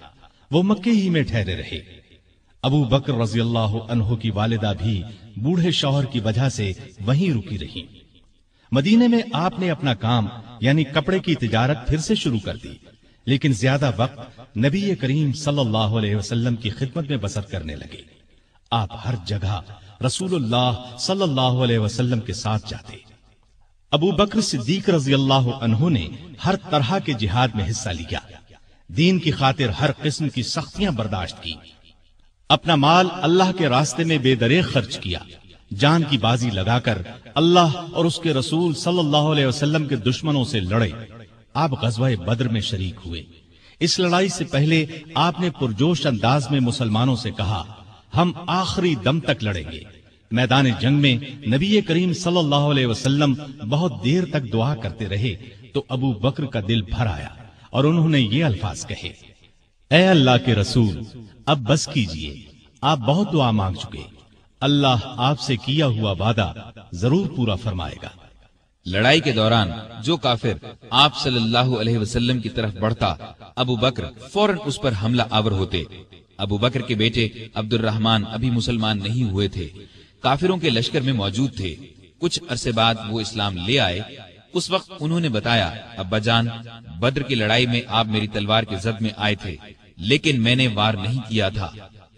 وہ مکے ہی میں ٹھہرے رہے۔ ابو بکر رضی اللہ عنہ کی والدہ بھی بوڑھے شوہر کی وجہ سے وہیں رکی رہی۔ مدینے میں آپ نے اپنا کام یعنی کپڑے کی تجارت پھر سے شروع کر دی، لیکن زیادہ وقت نبی کریم صلی اللہ علیہ وسلم کی خدمت میں بسر کرنے لگے۔ آپ ہر جگہ رسول اللہ صلی اللہ علیہ وسلم کے ساتھ جاتے۔ ابو بکر صدیق رضی اللہ عنہ نے ہر طرح کے جہاد میں حصہ لیا، دین کی خاطر ہر قسم کی سختیاں برداشت کی، اپنا مال اللہ کے راستے میں بے دریغ خرچ کیا، جان کی بازی لگا کر اللہ اور اس کے رسول صلی اللہ علیہ وسلم کے دشمنوں سے لڑے۔ آپ غزوہ بدر میں شریک ہوئے۔ اس لڑائی سے پہلے آپ نے پرجوش انداز میں مسلمانوں سے کہا ہم آخری دم تک لڑیں گے۔ میدان جنگ میں نبی کریم صلی اللہ علیہ وسلم بہت دیر تک دعا کرتے رہے تو ابو بکر کا دل بھر آیا اور انہوں نے یہ الفاظ کہے، اے اللہ کے رسول اب بس کیجئے، آپ بہت دعا مانگ چکے، اللہ آپ سے کیا ہوا وعدہ ضرور پورا فرمائے گا۔ لڑائی کے دوران جو کافر آپ صلی اللہ علیہ وسلم کی طرف بڑھتا، ابو بکر فوراً اس پر حملہ آور ہوتے۔ ابو بکر کے بیٹے عبد الرحمن ابھی مسلمان نہیں ہوئے تھے، کافروں کے لشکر میں موجود تھے۔ کچھ عرصے بعد وہ اسلام لے آئے۔ اس وقت انہوں نے بتایا، ابا جان، بدر کی لڑائی میں آپ میری تلوار کے زد میں آئے تھے، لیکن میں نے وار نہیں کیا تھا۔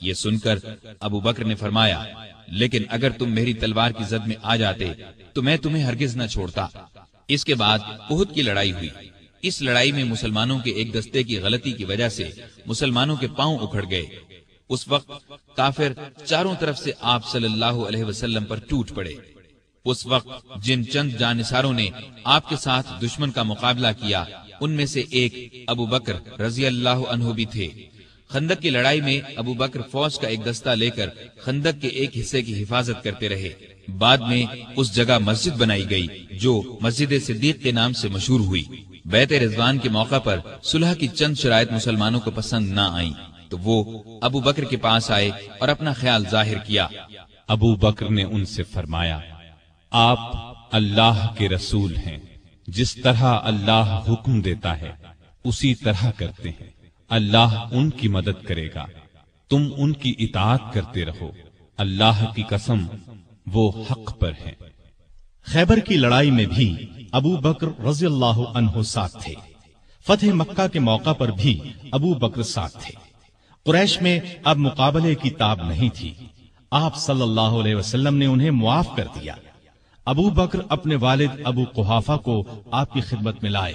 یہ سن کر ابو بکر نے فرمایا، لیکن اگر تم میری تلوار کی زد میں آ جاتے تو میں تمہیں ہرگز نہ چھوڑتا۔ اس کے بعد احد کی لڑائی ہوئی۔ اس لڑائی میں مسلمانوں کے ایک دستے کی غلطی کی وجہ سے مسلمانوں کے پاؤں اکھڑ گئے۔ اس وقت کافر چاروں طرف سے آپ صلی اللہ علیہ وسلم پر ٹوٹ پڑے۔ اس وقت جن چند جانثاروں نے آپ کے ساتھ دشمن کا مقابلہ کیا، ان میں سے ایک ابو بکر رضی اللہ عنہ بھی تھے۔ خندق کی لڑائی میں ابو بکر فوج کا ایک دستہ لے کر خندق کے ایک حصے کی حفاظت کرتے رہے۔ بعد میں اس جگہ مسجد بنائی گئی جو مسجد صدیق کے نام سے مشہور ہوئی۔ بیعت رضوان کے موقع پر صلح کی چند شرائط مسلمانوں کو پسند نہ آئیں تو وہ ابو بکر کے پاس آئے اور اپنا خیال ظاہر کیا۔ ابو بکر نے ان سے فرمایا، آپ اللہ کے رسول ہیں، جس طرح اللہ حکم دیتا ہے اسی طرح کرتے ہیں، اللہ ان کی مدد کرے گا، تم ان کی اطاعت کرتے رہو، اللہ کی قسم وہ حق پر ہیں۔ خیبر کی لڑائی میں بھی ابو بکر رضی اللہ عنہ ساتھ تھے۔ فتح مکہ کے موقع پر بھی ابو بکر ساتھ تھے۔ قریش میں اب مقابلے کی تاب نہیں تھی، آپ صلی اللہ علیہ وسلم نے انہیں معاف کر دیا۔ ابو بکر اپنے والد ابو قحافہ کو آپ کی خدمت میں لائے۔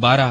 12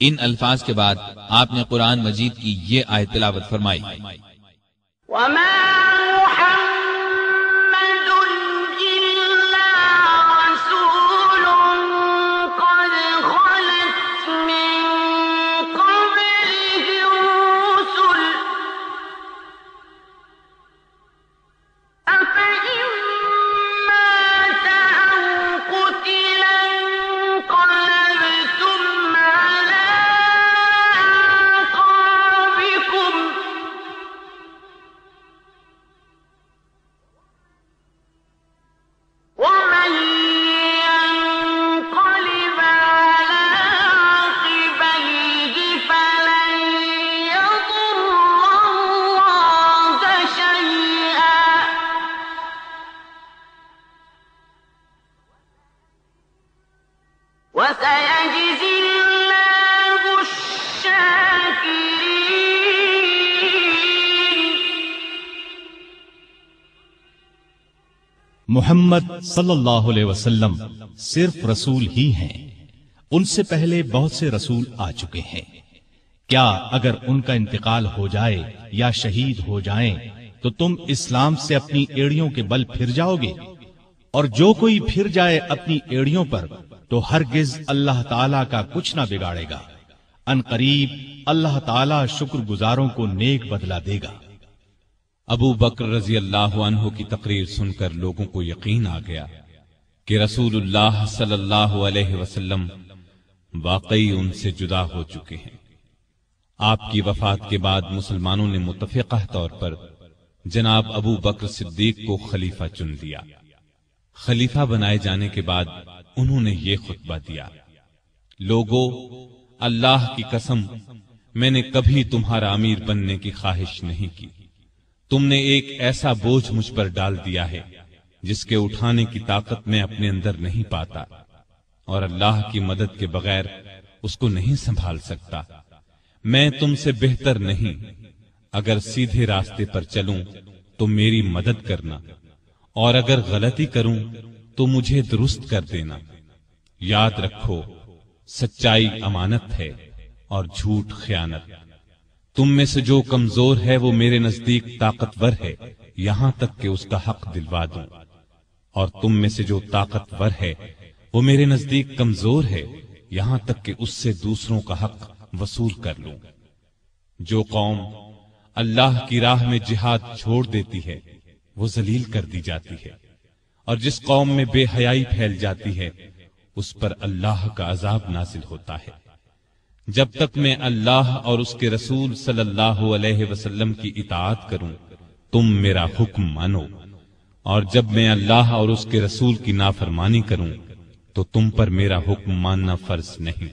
ان الفاظ کے بعد آپ نے قرآن مجید کی یہ آیت تلاوت فرمائی، وما محمد إلا رسول قد خلت من قبله الرسل أفإن مات أو قتل انقلبتم على أعقابكم ومن ينقلب على عقبيه فلن يضر الله شيئا وسيجزي الله الشاكرين. محمد صلی اللہ علیہ وسلم صرف رسول ہی ہیں، ان سے پہلے بہت سے رسول آ چکے ہیں۔ کیا اگر ان کا انتقال ہو جائے یا شہید ہو جائیں تو تم اسلام سے اپنی ایڑیوں کے بل پھر جاؤ گے؟ اور جو کوئی پھر جائے اپنی ایڑیوں پر تو ہرگز اللہ تعالیٰ کا کچھ نہ بگاڑے گا۔ ان قریب اللہ تعالیٰ شکر گزاروں کو نیک بدلہ دے گا۔ ابو بکر رضی اللہ عنہ کی تقریر سن کر لوگوں کو یقین آ گیا کہ رسول اللہ صلی اللہ علیہ وسلم واقعی ان سے جدا ہو چکے ہیں۔ آپ کی وفات کے بعد مسلمانوں نے متفقہ طور پر جناب ابو بکر صدیق کو خلیفہ چن لیا۔ خلیفہ بنائے جانے کے بعد انہوں نے یہ خطبہ دیا، لوگو، اللہ کی قسم میں نے کبھی تمہارا امیر بننے کی خواہش نہیں کی۔ تم نے ایک ایسا بوجھ مجھ پر ڈال دیا ہے جس کے اٹھانے کی طاقت میں اپنے اندر نہیں پاتا، اور اللہ کی مدد کے بغیر اس کو نہیں سنبھال سکتا۔ میں تم سے بہتر نہیں، اگر سیدھے راستے پر چلوں تو میری مدد کرنا، اور اگر غلطی کروں تو مجھے درست کر دینا۔ یاد رکھو، سچائی امانت ہے اور جھوٹ خیانت۔ تم میں سے جو کمزور ہے وہ میرے نزدیک طاقتور ہے، یہاں تک کہ اس کا حق دلوا دوں، اور تم میں سے جو طاقتور ہے وہ میرے نزدیک کمزور ہے، یہاں تک کہ اس سے دوسروں کا حق وصول کر لوں۔ جو قوم اللہ کی راہ میں جہاد چھوڑ دیتی ہے وہ ذلیل کر دی جاتی ہے، اور جس قوم میں بے حیائی پھیل جاتی ہے اس پر اللہ کا عذاب نازل ہوتا ہے۔ جب تک میں اللہ اور اس کے رسول صلی اللہ علیہ وسلم کی اطاعت کروں تم میرا حکم مانو، اور جب میں اللہ اور اس کے رسول کی نافرمانی کروں تو تم پر میرا حکم ماننا فرض نہیں۔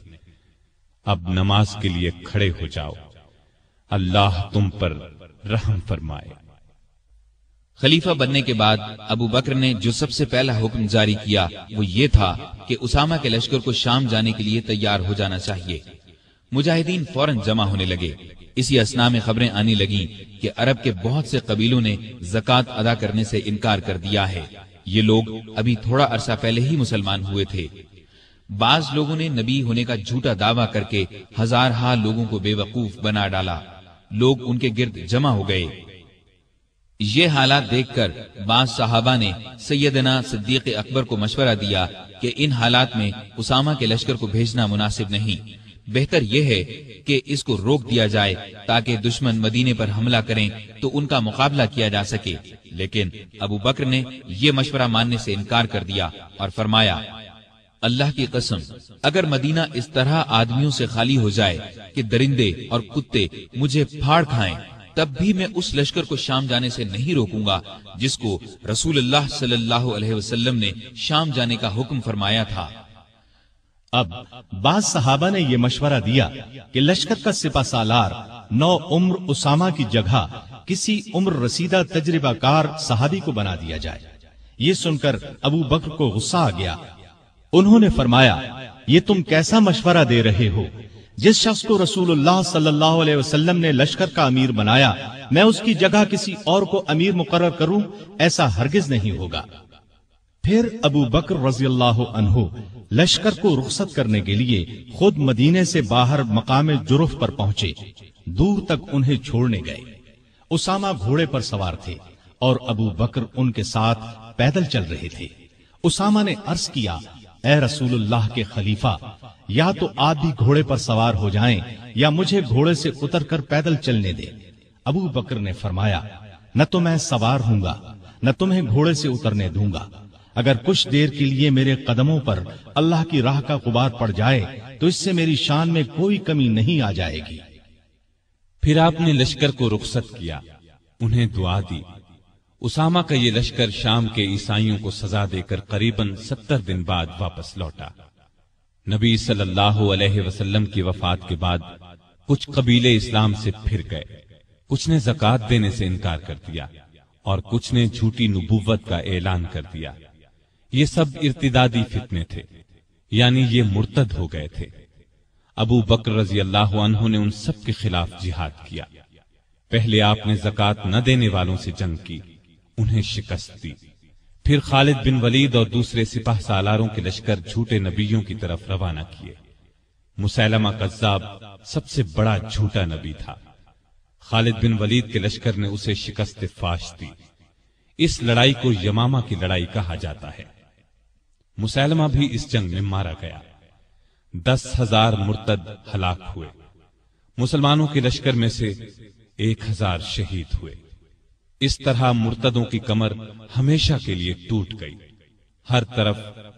اب نماز کے لیے کھڑے ہو جاؤ، اللہ تم پر رحم فرمائے۔ خلیفہ بننے کے بعد ابو بکر نے جو سب سے پہلا حکم جاری کیا وہ یہ تھا کہ اسامہ کے لشکر کو شام جانے کے لیے تیار ہو جانا چاہیے۔ مجاہدین فوراً جمع ہونے لگے۔ اسی اثنا میں خبریں آنے لگیں کہ عرب کے بہت سے قبیلوں نے زکوٰۃ ادا کرنے سے انکار کر دیا ہے۔ یہ لوگ ابھی تھوڑا عرصہ پہلے ہی مسلمان ہوئے تھے۔ بعض لوگوں نے نبی ہونے کا جھوٹا دعویٰ کر کے ہزارہا لوگوں کو بے وقوف بنا ڈالا۔ لوگ ان کے گرد جمع ہو گئے۔ یہ حالات دیکھ کر بعض صحابہ نے سیدنا صدیق اکبر کو مشورہ دیا کہ ان حالات میں اسامہ کے لشکر کو بھیجنا مناسب نہیں، بہتر یہ ہے کہ اس کو روک دیا جائے تاکہ دشمن مدینے پر حملہ کریں تو ان کا مقابلہ کیا جا سکے۔ لیکن ابو بکر نے یہ مشورہ ماننے سے انکار کر دیا اور فرمایا، اللہ کی قسم، اگر مدینہ اس طرح آدمیوں سے خالی ہو جائے کہ درندے اور کتے مجھے پھاڑ کھائیں، تب بھی میں اس لشکر کو شام جانے سے نہیں روکوں گا جس کو رسول اللہ صلی اللہ علیہ وسلم نے شام جانے کا حکم فرمایا تھا۔ اب بعض صحابہ نے یہ مشورہ دیا کہ لشکر کا سپہ سالار نو عمر اسامہ کی جگہ کسی عمر رسیدہ تجربہ کار صحابی کو بنا دیا جائے۔ یہ سن کر ابو بکر کو غصہ آ گیا۔ انہوں نے فرمایا، یہ تم کیسا مشورہ دے رہے ہو؟ جس شخص کو رسول اللہ صلی اللہ علیہ وسلم نے لشکر کا امیر بنایا، میں اس کی جگہ کسی اور کو امیر مقرر کروں؟ ایسا ہرگز نہیں ہوگا۔ پھر ابو بکر رضی اللہ عنہ لشکر کو رخصت کرنے کے لیے خود مدینے سے باہر مقام جرف پر پہنچے، دور تک انہیں چھوڑنے گئے۔ اسامہ گھوڑے پر سوار تھے اور ابو بکر ان کے ساتھ پیدل چل رہے تھے۔ اسامہ نے عرض کیا، اے رسول اللہ کے خلیفہ، یا تو آپ بھی گھوڑے پر سوار ہو جائیں یا مجھے گھوڑے سے اتر کر پیدل چلنے دیں۔ ابو بکر نے فرمایا، نہ تو میں سوار ہوں گا نہ تمہیں گھوڑے سے اترنے دوں گا۔ اگر کچھ دیر کے لیے میرے قدموں پر اللہ کی راہ کا غبار پڑ جائے تو اس سے میری شان میں کوئی کمی نہیں آ جائے گی۔ پھر آپ نے لشکر کو رخصت کیا، انہیں دعا دی۔ اسامہ کا یہ لشکر شام کے عیسائیوں کو سزا دے کر قریباً 70 دن بعد واپس لوٹا۔ نبی صلی اللہ علیہ وسلم کی وفات کے بعد کچھ قبیلے اسلام سے پھر گئے، کچھ نے زکوٰۃ دینے سے انکار کر دیا اور کچھ نے جھوٹی نبوت کا اعلان کر دیا۔ یہ سب ارتدادی فتنے تھے، یعنی یہ مرتد ہو گئے تھے۔ ابو بکر رضی اللہ عنہ نے ان سب کے خلاف جہاد کیا۔ پہلے آپ نے زکوٰۃ نہ دینے والوں سے جنگ کی، انہیں شکست دی۔ پھر خالد بن ولید اور دوسرے سپاہ سالاروں کے لشکر جھوٹے نبیوں کی طرف روانہ کیے۔ مسیلمہ کذاب سب سے بڑا جھوٹا نبی تھا۔ خالد بن ولید کے لشکر نے اسے شکست فاش دی۔ اس لڑائی کو یمامہ کی لڑائی کہا جاتا ہے۔ مسیلمہ بھی اس جنگ میں مارا گیا۔ 10,000 مرتد ہلاک ہوئے۔ مسلمانوں کے لشکر میں سے 1,000 شہید ہوئے۔ اس طرح مرتدوں کی کمر ہمیشہ کے لیے ٹوٹ گئی، ہر طرف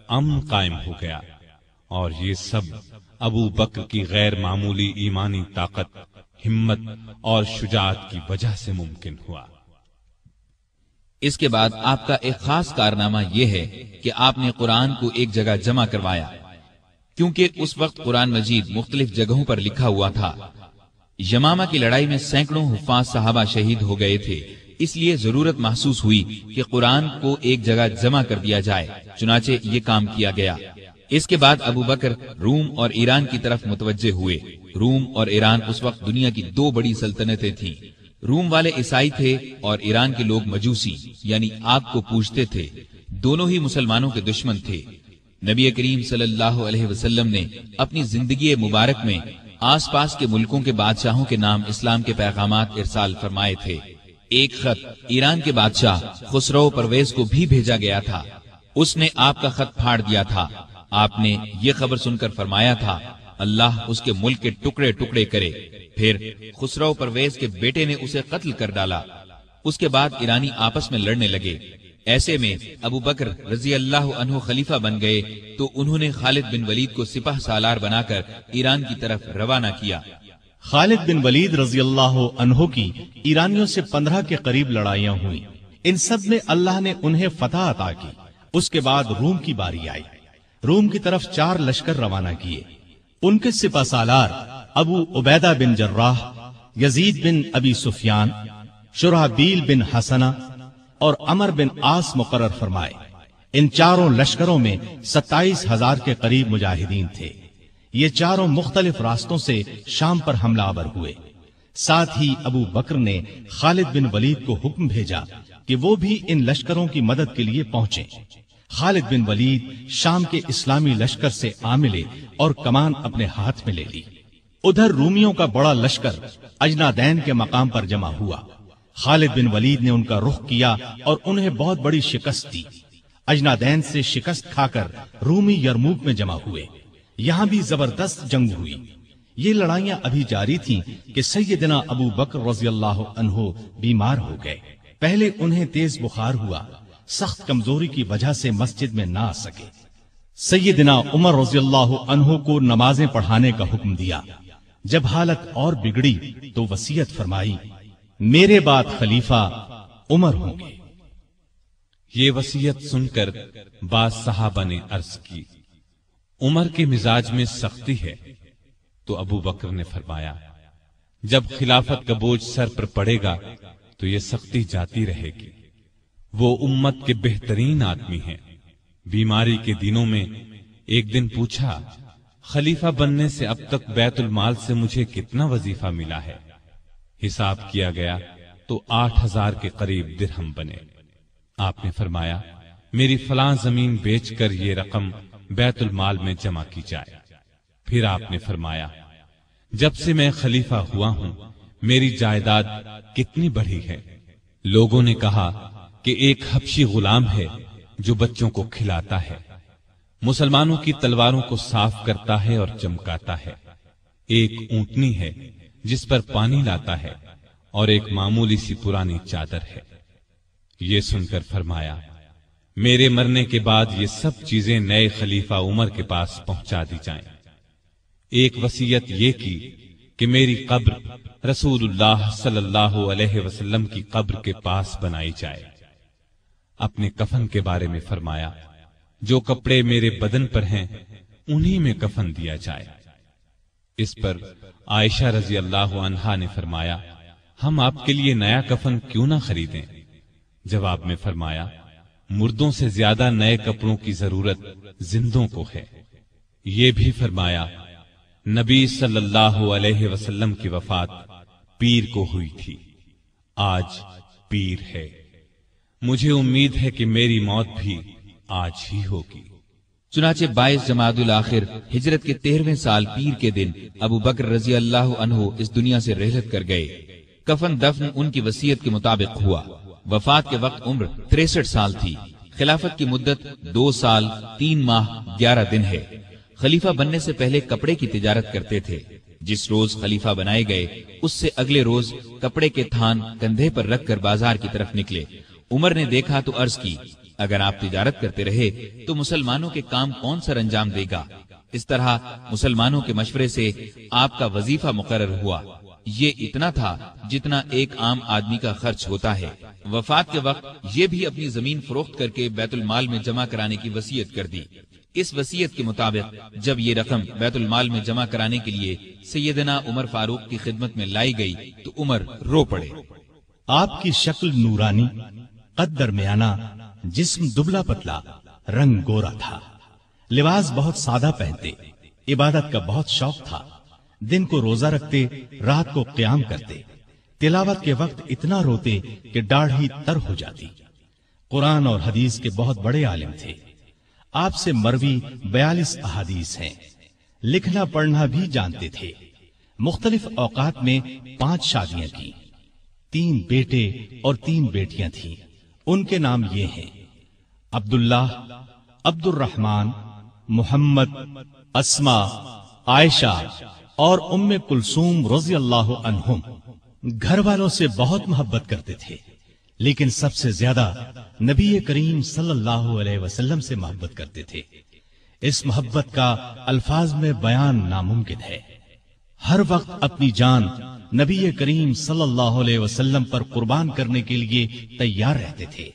امن قائم ہو گیا، اور یہ سب ابو بکر کی غیر معمولی ایمانی طاقت، ہمت اور شجاعت کی وجہ سے ممکن ہوا۔ اس کے بعد آپ کا ایک خاص کارنامہ یہ ہے کہ آپ نے قرآن کو ایک جگہ جمع کروایا، کیونکہ اس وقت قرآن مجید مختلف جگہوں پر لکھا ہوا تھا۔ یمامہ کی لڑائی میں سینکڑوں حفاظ صحابہ شہید ہو گئے تھے، اس لیے ضرورت محسوس ہوئی کہ قرآن کو ایک جگہ جمع کر دیا جائے، چنانچہ یہ کام کیا گیا۔ اس کے بعد ابو بکر روم اور ایران کی طرف متوجہ ہوئے۔ روم اور ایران اس وقت دنیا کی 2 بڑی سلطنتیں تھیں۔ روم والے عیسائی تھے اور ایران کے لوگ مجوسی یعنی آگ کو پوجتے تھے۔ دونوں ہی مسلمانوں کے دشمن تھے۔ نبی کریم صلی اللہ علیہ وسلم نے اپنی زندگی مبارک میں آس پاس کے ملکوں کے بادشاہوں کے نام اسلام کے پیغامات ارسال فرمائے تھے۔ ایک خط ایران کے بادشاہ خسرو پرویز کو بھی بھیجا گیا تھا۔ اس نے آپ کا خط پھاڑ دیا تھا۔ آپ نے یہ خبر سن کر فرمایا تھا، اللہ اس کے ملک کے ٹکڑے ٹکڑے کرے۔ پھر خسرو پرویز کے بیٹے نے اسے قتل کر ڈالا۔ اس کے بعد ایرانی آپس میں لڑنے لگے۔ ایسے میں ابو بکر رضی اللہ عنہ خلیفہ بن گئے تو انہوں نے خالد بن ولید کو سپاہ سالار بنا کر ایران کی طرف روانہ کیا۔ خالد بن ولید رضی اللہ عنہ کی ایرانیوں سے 15 کے قریب لڑائیاں ہوئیں۔ ان سب میں اللہ نے انہیں فتح عطا کی۔ اس کے بعد روم کی باری آئی۔ روم کی طرف 4 لشکر روانہ کیے۔ ان کے سپہ سالار ابو عبیدہ بن جراح، یزید بن ابی سفیان، شرحبیل بن حسنہ اور عمر بن عاص مقرر فرمائے۔ ان چاروں لشکروں میں 27,000 کے قریب مجاہدین تھے۔ یہ چاروں مختلف راستوں سے شام پر حملہ آور ہوئے۔ ساتھ ہی ابو بکر نے خالد بن ولید کو حکم بھیجا کہ وہ بھی ان لشکروں کی مدد کے لیے پہنچیں۔ خالد بن ولید شام کے اسلامی لشکر سے آ ملے اور کمان اپنے ہاتھ میں لے لی۔ ادھر رومیوں کا بڑا لشکر اجنادین کے مقام پر جمع ہوا۔ خالد بن ولید نے ان کا رخ کیا اور انہیں بہت بڑی شکست دی۔ اجنادین سے شکست کھا کر رومی یرموک میں جمع ہوئے۔ یہاں بھی زبردست جنگ ہوئی۔ یہ لڑائیاں ابھی جاری تھیں کہ سیدنا ابو بکر رضی اللہ عنہ بیمار ہو گئے۔ پہلے انہیں تیز بخار ہوا، سخت کمزوری کی وجہ سے مسجد میں نہ آ سکے۔ سیدنا عمر رضی اللہ عنہ کو نمازیں پڑھانے کا حکم دیا۔ جب حالت اور بگڑی تو وصیت فرمائی، میرے بعد خلیفہ عمر ہوں گے۔ یہ وصیت سن کر بعض صحابہ نے عرض کی، عمر کے مزاج میں سختی ہے، تو ابو بکر نے فرمایا، جب خلافت کا بوجھ سر پر پڑے گا تو یہ سختی جاتی رہے گی۔ وہ امت کے بہترین آدمی ہیں۔ بیماری کے دنوں میں ایک دن پوچھا، خلیفہ بننے سے اب تک بیت المال سے مجھے کتنا وظیفہ ملا ہے؟ حساب کیا گیا تو 8,000 کے قریب درہم بنے۔ آپ نے فرمایا، میری فلاں زمین بیچ کر یہ رقم بیت المال میں جمع کی جائے۔ پھر آپ نے فرمایا جب سے میں خلیفہ ہوا ہوں میری جائیداد کتنی بڑھی ہے؟ لوگوں نے کہا کہ ایک حبشی غلام ہے جو بچوں کو کھلاتا ہے، مسلمانوں کی تلواروں کو صاف کرتا ہے اور چمکاتا ہے، ایک اونٹنی ہے جس پر پانی لاتا ہے، اور ایک معمولی سی پرانی چادر ہے۔ یہ سن کر فرمایا میرے مرنے کے بعد یہ سب چیزیں نئے خلیفہ عمر کے پاس پہنچا دی جائیں۔ ایک وصیت یہ کی کہ میری قبر رسول اللہ صلی اللہ علیہ وسلم کی قبر کے پاس بنائی جائے۔ اپنے کفن کے بارے میں فرمایا جو کپڑے میرے بدن پر ہیں انہی میں کفن دیا جائے۔ اس پر عائشہ رضی اللہ عنہا نے فرمایا ہم آپ کے لیے نیا کفن کیوں نہ خریدیں؟ جواب میں فرمایا مردوں سے زیادہ نئے کپڑوں کی ضرورت زندوں کو ہے۔ یہ بھی فرمایا نبی صلی اللہ علیہ وسلم کی وفات پیر کو ہوئی تھی، آج پیر ہے، مجھے امید ہے کہ میری موت بھی آج ہی ہوگی۔ چنانچہ 22 جمادی الاخر ہجرت کے 13ویں سال پیر کے دن ابو بکر رضی اللہ عنہ اس دنیا سے رحلت کر گئے۔ کفن دفن ان کی وصیت کے مطابق ہوا۔ وفات کے وقت عمر 63 سال تھی۔ خلافت کی مدت 2 سال 3 ماہ 11 دن ہے۔ خلیفہ بننے سے پہلے کپڑے کی تجارت کرتے تھے۔ جس روز خلیفہ بنائے گئے اس سے اگلے روز کپڑے کے تھان کندھے پر رکھ کر بازار کی طرف نکلے۔ عمر نے دیکھا تو عرض کی اگر آپ تجارت کرتے رہے تو مسلمانوں کے کام کون سر انجام دے گا؟ اس طرح مسلمانوں کے مشورے سے آپ کا وظیفہ مقرر ہوا۔ یہ اتنا تھا جتنا ایک عام آدمی کا خرچ ہوتا ہے۔ وفات کے وقت یہ بھی اپنی زمین فروخت کر کے بیت المال میں جمع کرانے کی وصیت کر دی۔ اس وصیت کے مطابق جب یہ رقم بیت المال میں جمع کرانے کے لیے سیدنا عمر فاروق کی خدمت میں لائی گئی تو عمر رو پڑے۔ آپ کی شکل نورانی، قد درمیانہ، جسم دبلا پتلا، رنگ گورا تھا، لباس بہت سادہ پہنتے، عبادت کا بہت شوق تھا، دن کو روزہ رکھتے، رات کو قیام کرتے، تلاوت کے وقت اتنا روتے کہ داڑھی تر ہو جاتی۔ قرآن اور حدیث کے بہت بڑے عالم تھے۔ آپ سے مروی 42 احادیث ہیں۔ لکھنا پڑھنا بھی جانتے تھے۔ مختلف اوقات میں 5 شادیاں کی، 3 بیٹے اور 3 بیٹیاں تھیں۔ ان کے نام یہ ہیں عبداللہ، عبد الرحمن، محمد، اسما، عائشہ اور ام کلثوم رضی اللہ عنہم۔ گھر والوں سے بہت محبت کرتے تھے، لیکن سب سے زیادہ نبی کریم صلی اللہ علیہ وسلم سے محبت کرتے تھے۔ اس محبت کا الفاظ میں بیان ناممکن ہے۔ ہر وقت اپنی جان نبی کریم صلی اللہ علیہ وسلم پر قربان کرنے کے لیے تیار رہتے تھے۔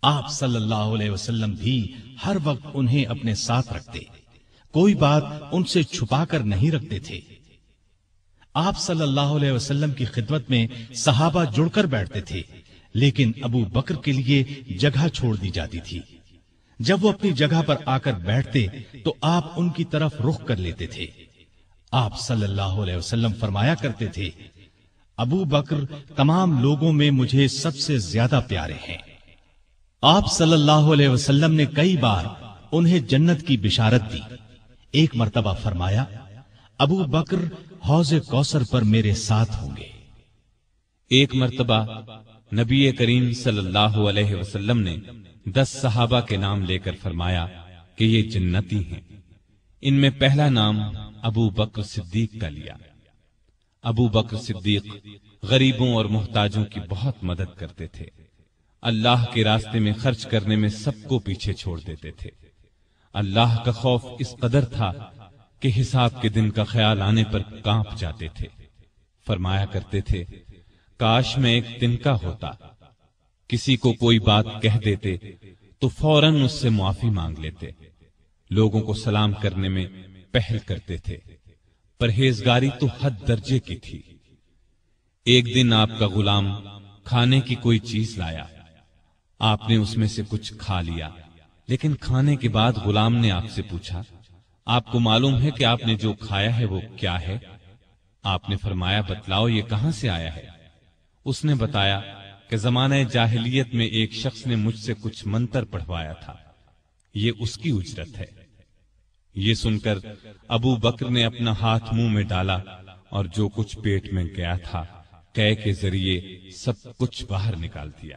آپ صلی اللہ علیہ وسلم بھی ہر وقت انہیں اپنے ساتھ رکھتے، کوئی بات ان سے چھپا کر نہیں رکھتے تھے۔ آپ صلی اللہ علیہ وسلم کی خدمت میں صحابہ جڑ کر بیٹھتے تھے، لیکن ابو بکر کے لیے جگہ چھوڑ دی جاتی تھی۔ جب وہ اپنی جگہ پر آ کر بیٹھتے تو آپ ان کی طرف رخ کر لیتے تھے۔ آپ صلی اللہ علیہ وسلم فرمایا کرتے تھے ابو بکر تمام لوگوں میں مجھے سب سے زیادہ پیارے ہیں۔ آپ صلی اللہ علیہ وسلم نے کئی بار انہیں جنت کی بشارت دی۔ ایک مرتبہ فرمایا ابو بکر حوض کوثر پر میرے ساتھ ہوں گے۔ ایک مرتبہ نبی کریم صلی اللہ علیہ وسلم نے 10 صحابہ کے نام لے کر فرمایا کہ یہ جنتی ہیں۔ ان میں پہلا نام ابو بکر صدیق کا لیا۔ ابو بکر صدیق غریبوں اور محتاجوں کی بہت مدد کرتے تھے۔ اللہ کے راستے میں خرچ کرنے میں سب کو پیچھے چھوڑ دیتے تھے۔ اللہ کا خوف اس قدر تھا کہ حساب کے دن کا خیال آنے پر کانپ جاتے تھے۔ فرمایا کرتے تھے کاش میں ایک تنکا ہوتا، کسی کو کوئی بات کہہ دیتے تو فوراً اس سے معافی مانگ لیتے، لوگوں کو سلام کرنے میں پہل کرتے تھے، پرہیزگاری تو حد درجے کی تھی۔ ایک دن آپ کا غلام کھانے کی کوئی چیز لایا، آپ نے اس میں سے کچھ کھا لیا، لیکن کھانے کے بعد غلام نے آپ سے پوچھا آپ کو معلوم ہے کہ آپ نے جو کھایا ہے وہ کیا ہے؟ آپ نے فرمایا بتلاؤ یہ کہاں سے آیا ہے؟ اس نے بتایا کہ زمانہ جاہلیت میں ایک شخص نے مجھ سے کچھ منتر پڑھوایا تھا، یہ اس کی اجرت ہے۔ یہ سن کر ابو بکر نے اپنا ہاتھ منہ میں ڈالا اور جو کچھ پیٹ میں گیا تھا قے کے ذریعے سب کچھ باہر نکال دیا۔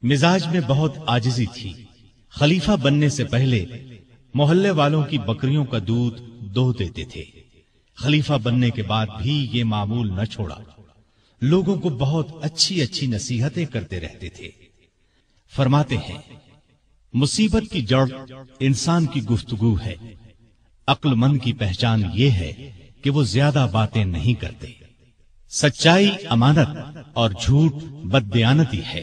مزاج میں بہت عاجزی تھی۔ خلیفہ بننے سے پہلے محلے والوں کی بکریوں کا دودھ دو دیتے تھے۔ خلیفہ بننے کے بعد بھی یہ معمول نہ چھوڑا۔ لوگوں کو بہت اچھی اچھی نصیحتیں کرتے رہتے تھے۔ فرماتے ہیں، مصیبت کی جڑ انسان کی گفتگو ہے۔ عقل مند کی پہچان یہ ہے کہ وہ زیادہ باتیں نہیں کرتے۔ سچائی امانت اور جھوٹ بددیانتی ہے۔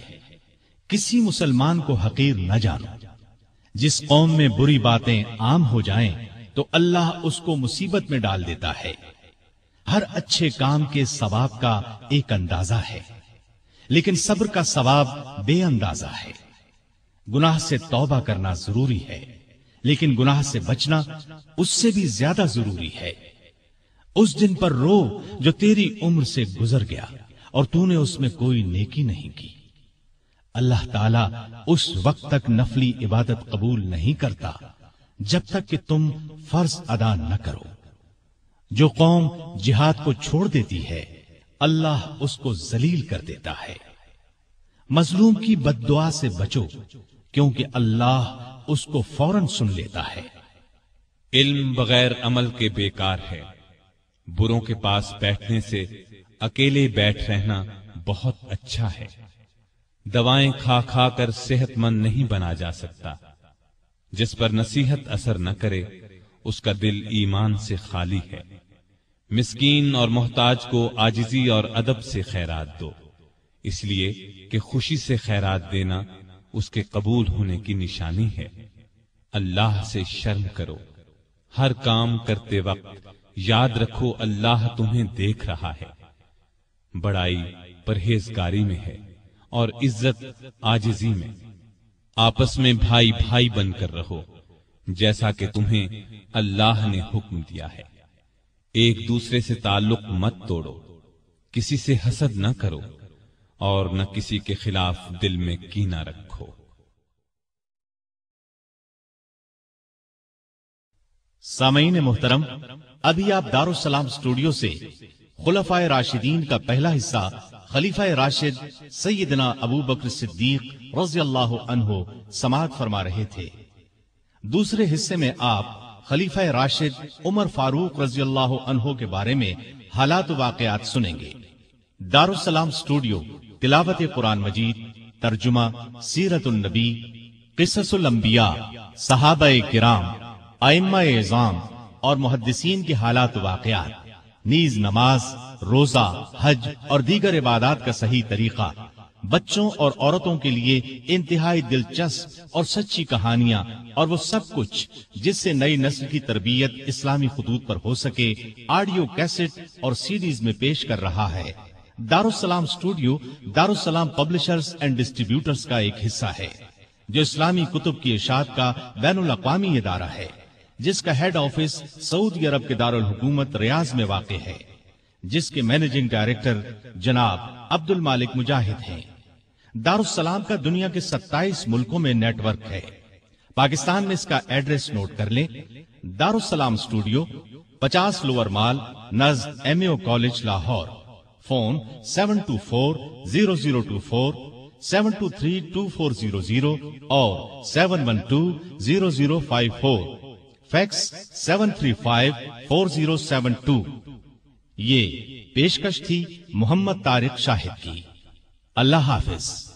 کسی مسلمان کو حقیر نہ جانو۔ جس قوم میں بری باتیں عام ہو جائیں تو اللہ اس کو مصیبت میں ڈال دیتا ہے۔ ہر اچھے کام کے ثواب کا ایک اندازہ ہے، لیکن صبر کا ثواب بے اندازہ ہے۔ گناہ سے توبہ کرنا ضروری ہے، لیکن گناہ سے بچنا اس سے بھی زیادہ ضروری ہے۔ اس دن پر رو جو تیری عمر سے گزر گیا اور تو نے اس میں کوئی نیکی نہیں کی۔ اللہ تعالیٰ اس وقت تک نفلی عبادت قبول نہیں کرتا جب تک کہ تم فرض ادا نہ کرو۔ جو قوم جہاد کو چھوڑ دیتی ہے اللہ اس کو ذلیل کر دیتا ہے۔ مظلوم کی بد دعا سے بچو کیونکہ اللہ اس کو فوراً سن لیتا ہے۔ علم بغیر عمل کے بیکار ہے۔ بروں کے پاس بیٹھنے سے اکیلے بیٹھ رہنا بہت اچھا ہے۔ دوائیں کھا کھا کر صحت مند نہیں بنا جا سکتا۔ جس پر نصیحت اثر نہ کرے اس کا دل ایمان سے خالی ہے۔ مسکین اور محتاج کو عاجزی اور ادب سے خیرات دو، اس لیے کہ خوشی سے خیرات دینا اس کے قبول ہونے کی نشانی ہے۔ اللہ سے شرم کرو۔ ہر کام کرتے وقت یاد رکھو اللہ تمہیں دیکھ رہا ہے۔ بڑائی پرہیزگاری میں ہے اور عزت عاجزی میں۔ آپس میں بھائی بھائی بن کر رہو جیسا کہ تمہیں اللہ نے حکم دیا ہے۔ ایک دوسرے سے تعلق مت توڑو، کسی سے حسد نہ کرو اور نہ کسی کے خلاف دل میں کینہ رکھو۔ سامعین محترم، ابھی آپ دارالسلام اسٹوڈیو سے خلفائے راشدین کا پہلا حصہ خلیفہ راشد سیدنا ابو بکر صدیق رضی اللہ عنہ سماعت فرما رہے تھے۔ دوسرے حصے میں آپ خلیفہ راشد عمر فاروق رضی اللہ عنہ کے بارے میں حالات و واقعات سنیں گے۔ دارالسلام اسٹوڈیو تلاوت قرآن مجید، ترجمہ، سیرت النبی، قصص الانبیاء، صحابہ کرام، ائمہ اعظام اور محدثین کے حالات و واقعات، نیز نماز، روزہ، حج اور دیگر عبادات کا صحیح طریقہ، بچوں اور عورتوں کے لیے انتہائی دلچسپ اور سچی کہانیاں اور وہ سب کچھ جس سے نئی نسل کی تربیت اسلامی خطوط پر ہو سکے، آڈیو کیسٹ اور سیڈیز میں پیش کر رہا ہے۔ دارالسلام اسٹوڈیو دارالسلام پبلشرز اینڈ ڈسٹریبیوٹرز کا ایک حصہ ہے جو اسلامی کتب کی اشاعت کا بین الاقوامی ادارہ ہے، جس کا ہیڈ آفس سعودی عرب کے دارالحکومت ریاض میں واقع ہے، جس کے مینیجنگ ڈائریکٹر جناب عبد المالک مجاہد ہیں۔ دارالسلام کا دنیا کے 27 ملکوں میں نیٹ ورک ہے۔ پاکستان میں اس کا ایڈریس نوٹ کر لیں۔ دارالسلام اسٹوڈیو 50 لوور مال نزد MAO کالج لاہور۔ فون 724-0024 723-2400 اور 712-0054، فیکس 735-4072۔ یہ پیشکش تھی محمد طارق شاہد کی۔ اللہ حافظ۔